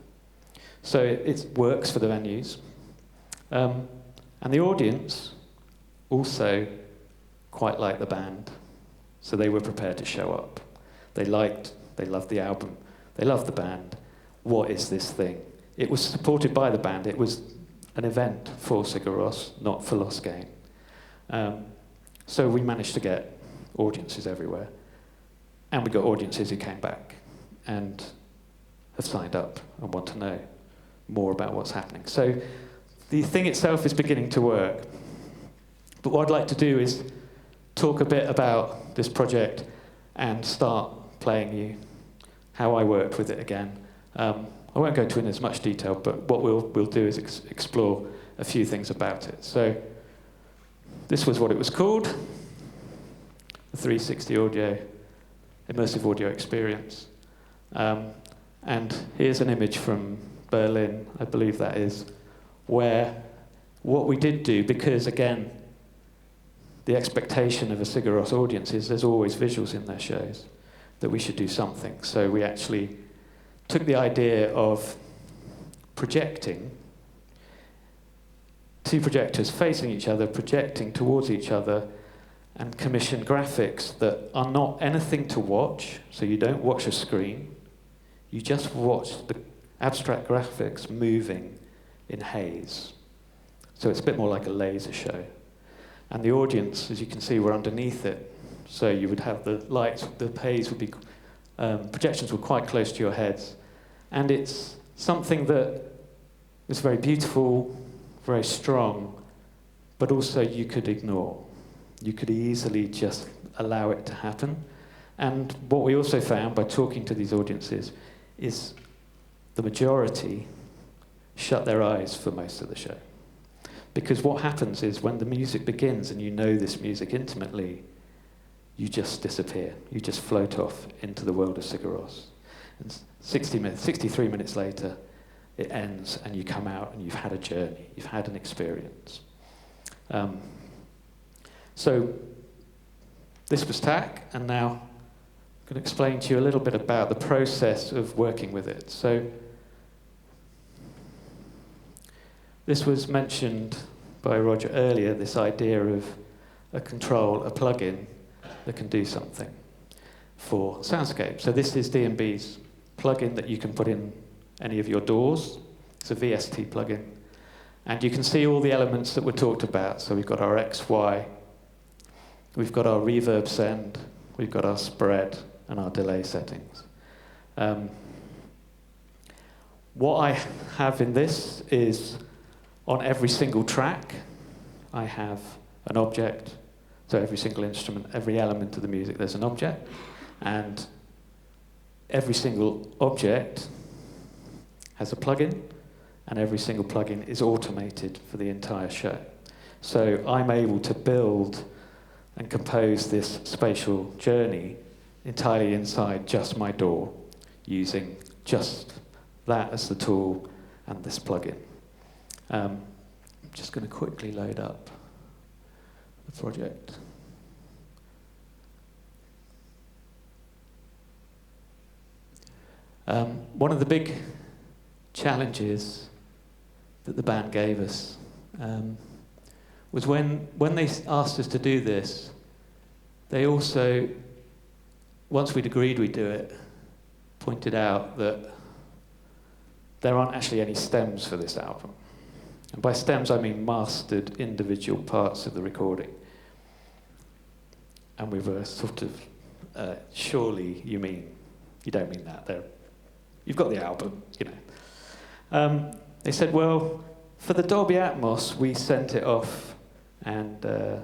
S3: So it works for the venues. And the audience also quite liked the band. So they were prepared to show up. They loved the album, they loved the band. What is this thing? It was supported by the band. It was an event for Sigur Rós, not for Lost Gain. So we managed to get audiences everywhere. And we got audiences who came back and have signed up and want to know more about what's happening. So the thing itself is beginning to work. But what I'd like to do is talk a bit about this project and start playing you how I worked with it again. I won't go into in as much detail, but what we'll do is explore a few things about it. So this was what it was called, the 360 audio, immersive audio experience. And here's an image from Berlin, I believe that is, where what we did do, because again, the expectation of a Sigur Rós audience is there's always visuals in their shows, that we should do something. So we actually took the idea of projecting, 2 projectors facing each other, projecting towards each other, and commissioned graphics that are not anything to watch, so you don't watch a screen, you just watch the abstract graphics moving in haze. So it's a bit more like a laser show. And the audience, as you can see, were underneath it. So you would have the lights, the haze would be, projections were quite close to your heads. And it's something that is very beautiful, very strong, but also you could ignore. You could easily just allow it to happen. And what we also found by talking to these audiences is the majority shut their eyes for most of the show. Because what happens is when the music begins and you know this music intimately, you just disappear. You just float off into the world of Sigur Rós. And 63 minutes later, it ends and you come out and you've had a journey, you've had an experience. So this was TAC, and now I'm going to explain to you a little bit about the process of working with it. So this was mentioned by Roger earlier, this idea of a control, a plugin that can do something for soundscape. So this is D&B's plugin that you can put in any of your doors. It's a VST plugin. And you can see all the elements that were talked about. So we've got our X, Y, we've got our reverb send, we've got our spread, and our delay settings. What I have in this is on every single track, I have an object. So every single instrument, every element of the music, there's an object. And every single object has a plugin, and every single plugin is automated for the entire show. So I'm able to build and compose this spatial journey entirely inside just my door, using just that as the tool and this plugin. I'm just going to quickly load up the project. One of the big challenges that the band gave us was when they asked us to do this, they also, once we'd agreed we'd do it, pointed out that there aren't actually any stems for this album. And by stems, I mean mastered individual parts of the recording. And we were sort of, surely you don't mean that. You've got the album, you know. They said, well, for the Dolby Atmos, we sent it off, and the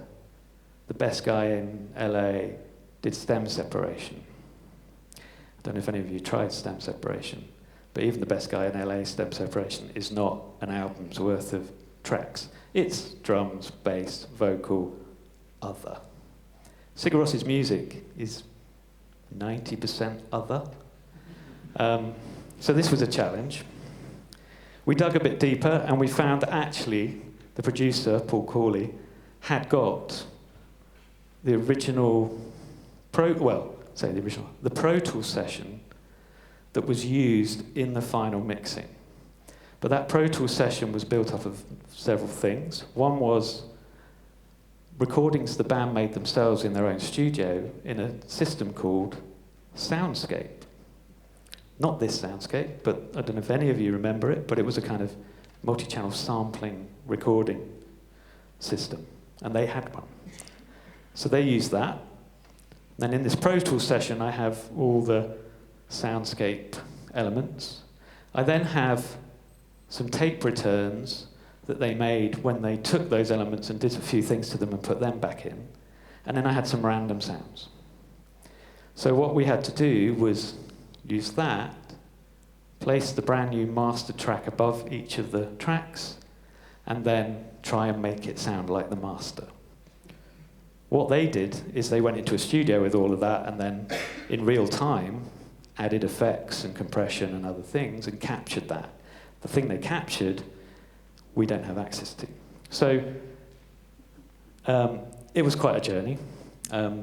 S3: best guy in LA did stem separation. I don't know if any of you tried stem separation, but even the best guy in LA, stem separation is not an album's worth of tracks. It's drums, bass, vocal, other. Sigur Ros's music is 90% other. So this was a challenge. We dug a bit deeper and we found that actually the producer, Paul Corley, had got the original, the Pro Tools session that was used in the final mixing. But that Pro Tools session was built up of several things. One was recordings the band made themselves in their own studio in a system called Soundscape. Not this Soundscape, but I don't know if any of you remember it, but it was a kind of multi-channel sampling recording system, and they had one. So they used that. Then in this Pro Tools session, I have all the Soundscape elements. I then have some tape returns that they made when they took those elements and did a few things to them and put them back in. And then I had some random sounds. So what we had to do was use that, place the brand new master track above each of the tracks, and then try and make it sound like the master. What they did is they went into a studio with all of that and then, in real time, added effects and compression and other things and captured that. The thing they captured, we don't have access to. So it was quite a journey. A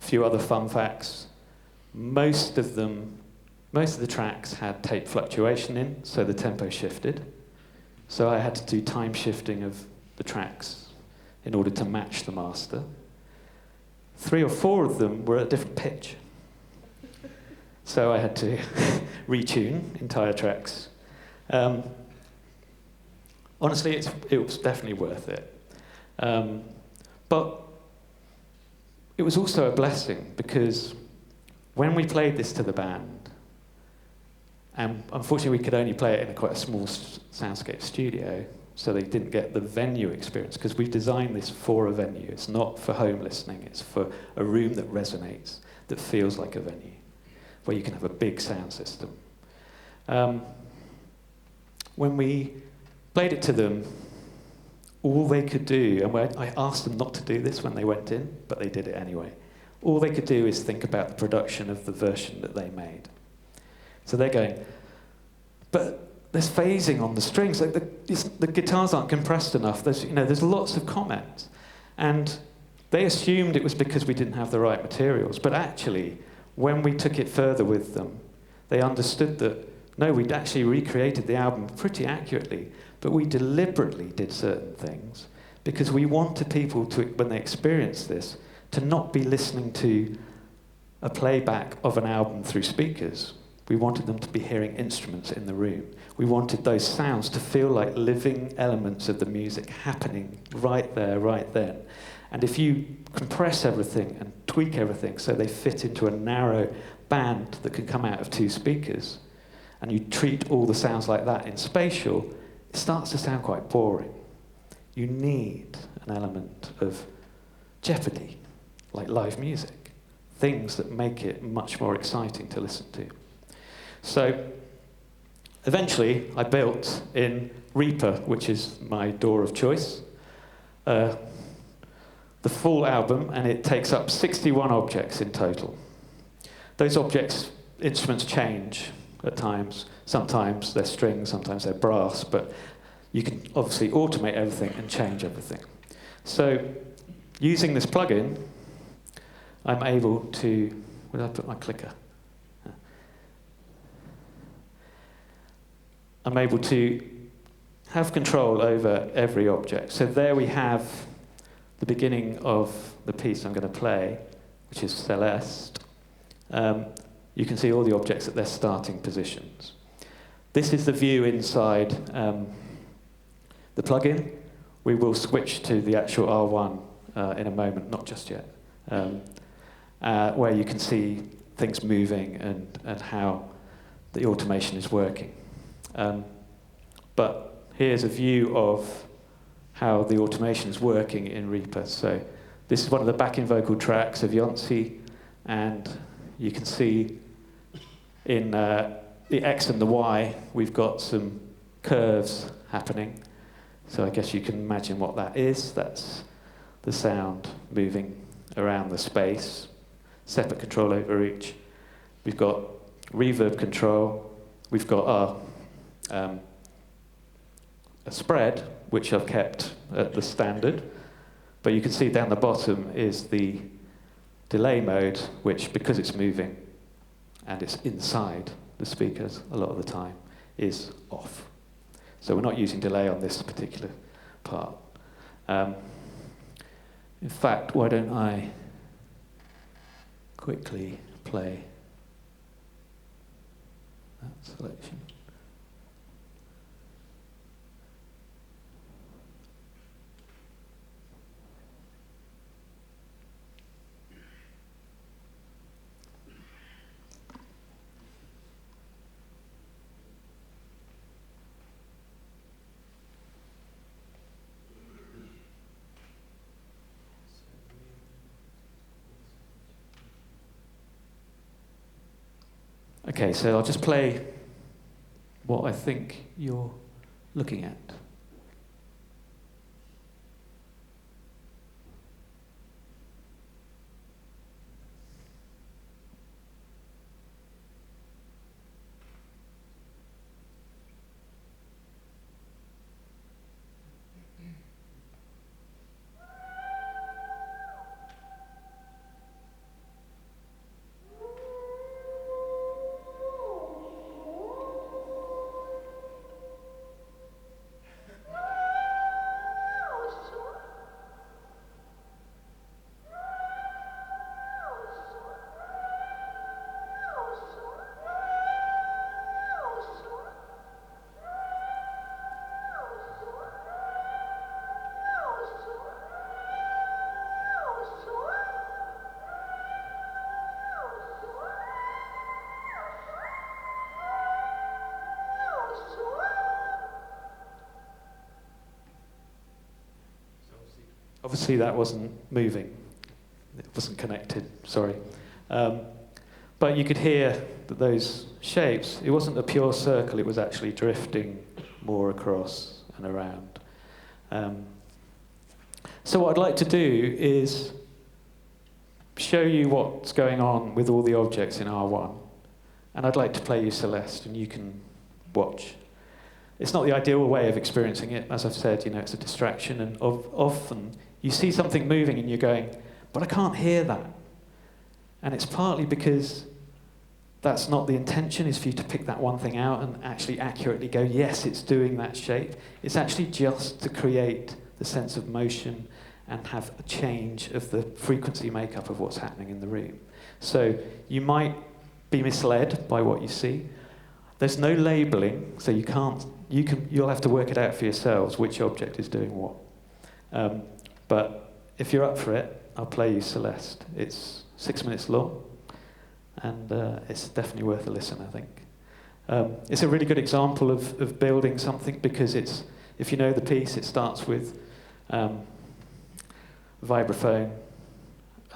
S3: few other fun facts. Most of the tracks had tape fluctuation in, so the tempo shifted. So I had to do time shifting of the tracks in order to match the master. 3 or 4 of them were at a different pitch. So I had to retune entire tracks. Honestly, it was definitely worth it. But it was also a blessing because when we played this to the band, and unfortunately we could only play it in quite a small soundscape studio, so they didn't get the venue experience, because we've designed this for a venue. It's not for home listening, it's for a room that resonates, that feels like a venue, where you can have a big sound system. When we played it to them, all they could do, and I asked them not to do this when they went in, but they did it anyway. All they could do is think about the production of the version that they made. So they're going, but there's phasing on the strings. Like the guitars aren't compressed enough. There's lots of comments. And they assumed it was because we didn't have the right materials. But actually, when we took it further with them, they understood that, no, we'd actually recreated the album pretty accurately, but we deliberately did certain things because we wanted people to, when they experienced this, to not be listening to a playback of an album through speakers. We wanted them to be hearing instruments in the room. We wanted those sounds to feel like living elements of the music happening right there, right then. And if you compress everything and tweak everything so they fit into a narrow band that can come out of 2 speakers, and you treat all the sounds like that in spatial, it starts to sound quite boring. You need an element of jeopardy, like live music, things that make it much more exciting to listen to. So eventually I built in Reaper, which is my DAW of choice, the full album, and it takes up 61 objects in total. Those instruments change at times. Sometimes they're strings, sometimes they're brass, but you can obviously automate everything and change everything. So using this plugin, I'm able to, where did I put my clicker? I'm able to have control over every object. So there we have the beginning of the piece I'm going to play, which is Celeste. You can see all the objects at their starting positions. This is the view inside the plugin. We will switch to the actual R1 in a moment, not just yet, where you can see things moving and how the automation is working. But here's a view of how the automation is working in Reaper. So this is one of the backing vocal tracks of Yonsei, and you can see in the X and the Y, we've got some curves happening. So I guess you can imagine what that is. That's the sound moving around the space, separate control over each. We've got reverb control. We've got a spread, which I've kept at the standard. But you can see down the bottom is the delay mode, which, because it's moving and it's inside the speakers a lot of the time, is off. So we're not using delay on this particular part. In fact, why don't I quickly play that selection. Okay, so I'll just play what I think you're looking at. Obviously that wasn't moving. It wasn't connected, sorry. But you could hear that those shapes, it wasn't a pure circle, it was actually drifting more across and around. So what I'd like to do is show you what's going on with all the objects in R1. And I'd like to play you Celeste, and you can watch. It's not the ideal way of experiencing it. As I've said, it's a distraction, and often you see something moving and you're going, but I can't hear that. And it's partly because that's not the intention, is for you to pick that one thing out and actually accurately go, yes, it's doing that shape. It's actually just to create the sense of motion and have a change of the frequency makeup of what's happening in the room. So you might be misled by what you see. There's no labeling, so you'll have to work it out for yourselves, which object is doing what. But if you're up for it, I'll play you Celeste. It's 6 minutes long, and it's definitely worth a listen, I think. It's a really good example of building something, because if you know the piece, it starts with vibraphone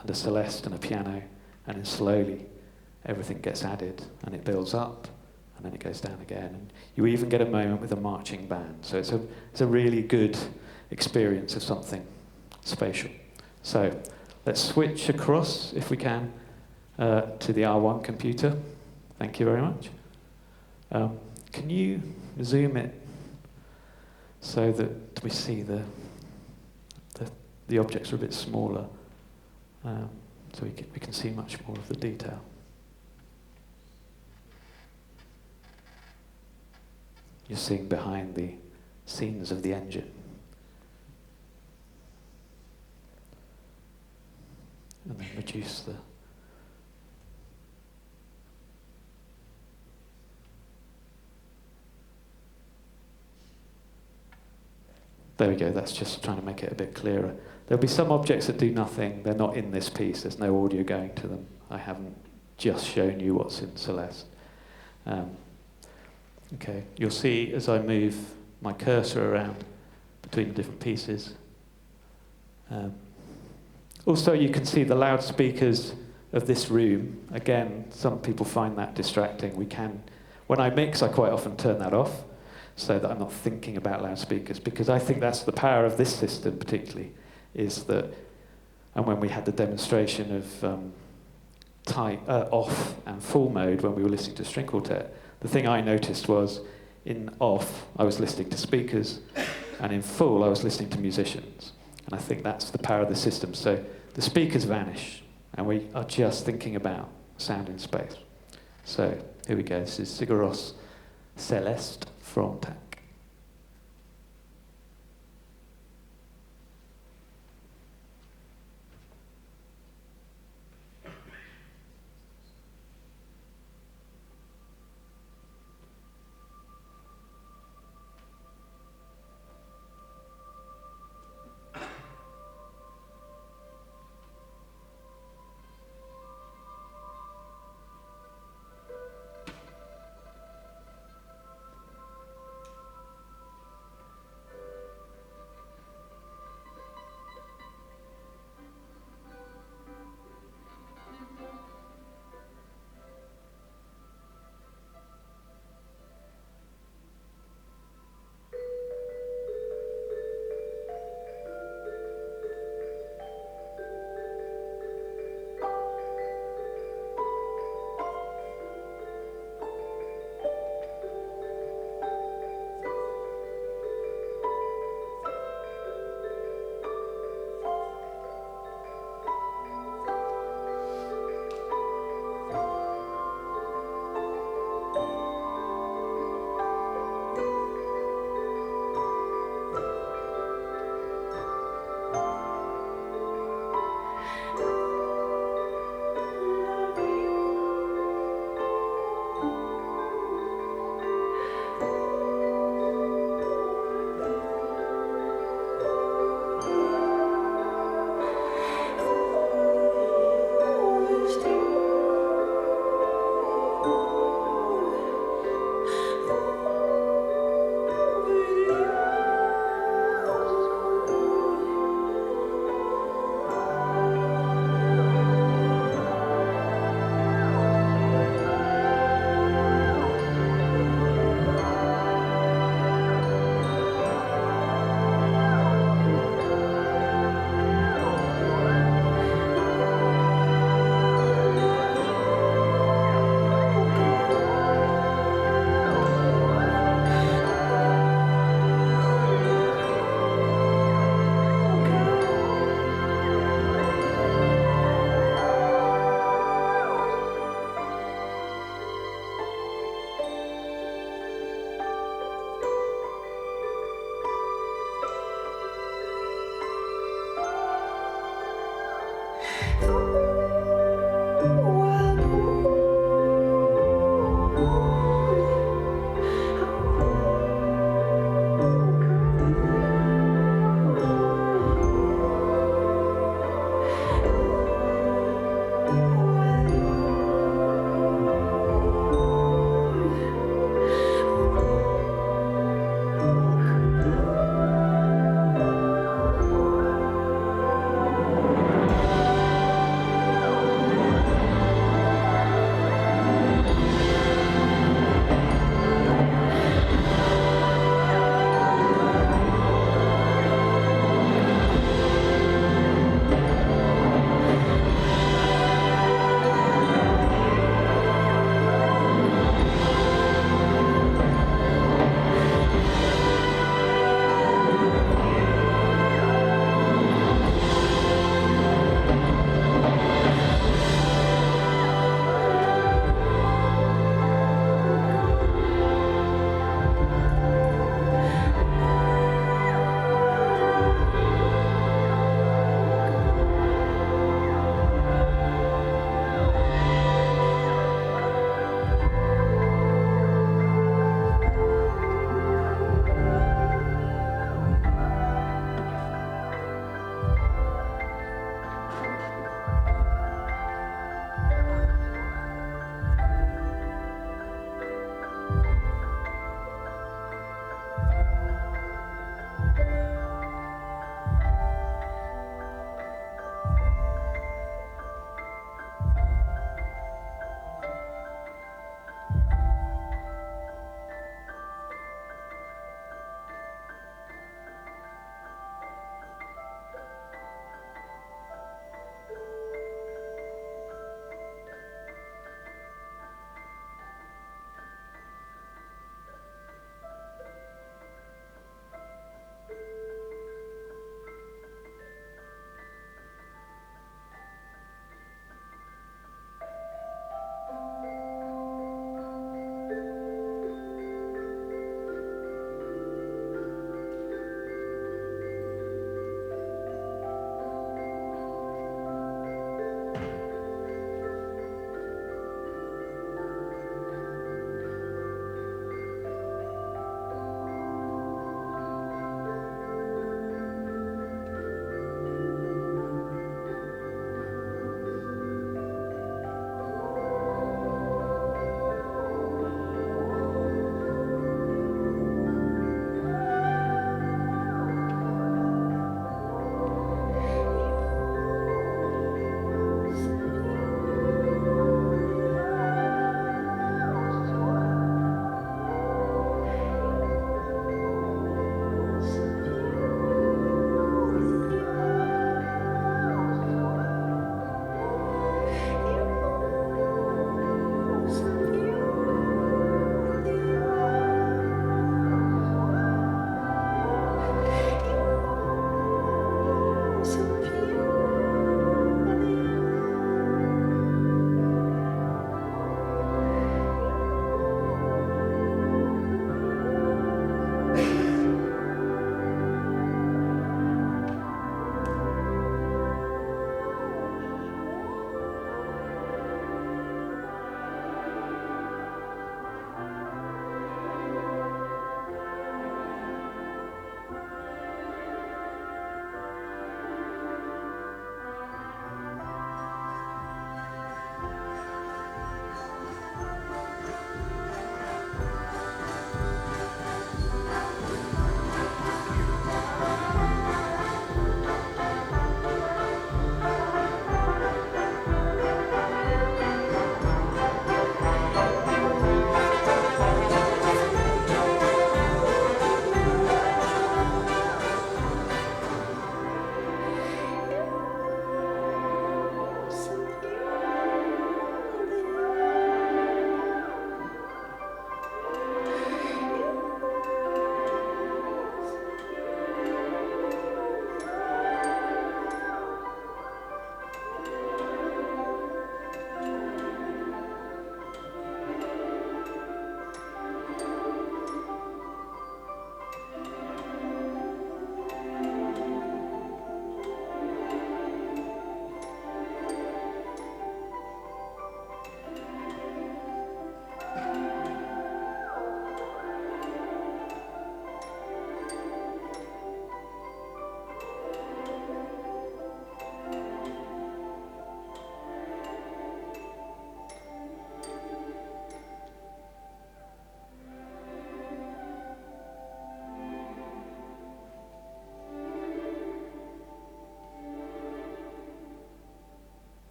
S3: and a Celeste and a piano, and then slowly everything gets added, and it builds up, and then it goes down again. And you even get a moment with a marching band. So it's a really good experience of something spatial. So let's switch across, if we can, to the R1 computer. Thank you very much. Can you zoom it so that we see the objects are a bit smaller, so we can see much more of the detail? You're seeing behind the scenes of the engine. And then reduce the... There we go, that's just trying to make it a bit clearer. There'll be some objects that do nothing, they're not in this piece, there's no audio going to them. I haven't just shown you what's in Celeste. Okay, you'll see as I move my cursor around between the different pieces. Also, you can see the loudspeakers of this room. Again, some people find that distracting. When I mix, I quite often turn that off so that I'm not thinking about loudspeakers, because I think that's the power of this system particularly, is that, and when we had the demonstration of off and full mode when we were listening to string quartet, the thing I noticed was in off, I was listening to speakers, and in full, I was listening to musicians. And I think that's the power of the system. So the speakers vanish, and we are just thinking about sound in space. So here we go. This is Sigur Rós Celeste from TAC.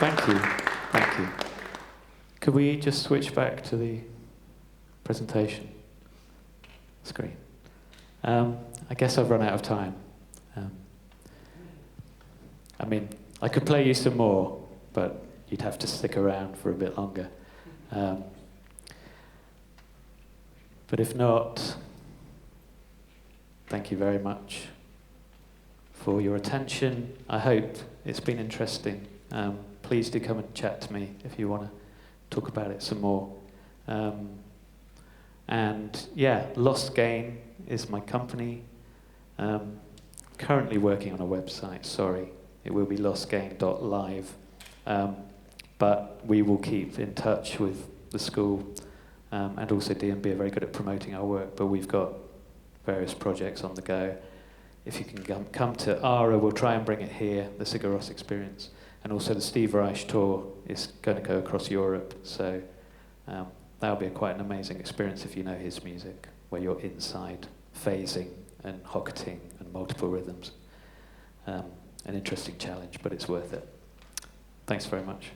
S3: Thank you. Thank you. Could we just switch back to the presentation screen? I guess I've run out of time. I mean, I could play you some more, but you'd have to stick around for a bit longer. But if not, thank you very much for your attention. I hope it's been interesting. Please do come and chat to me if you want to talk about it some more. And yeah, Lost Gain is my company. Currently working on a website, sorry. It will be lostgain.live. But we will keep in touch with the school, and also DMB are very good at promoting our work, but we've got various projects on the go. If you can come to ARA, we'll try and bring it here, the Sigur Rós experience. And also the Steve Reich tour is going to go across Europe, so that'll be quite an amazing experience if you know his music, where you're inside phasing and hocketing and multiple rhythms. An interesting challenge, but it's worth it. Thanks very much.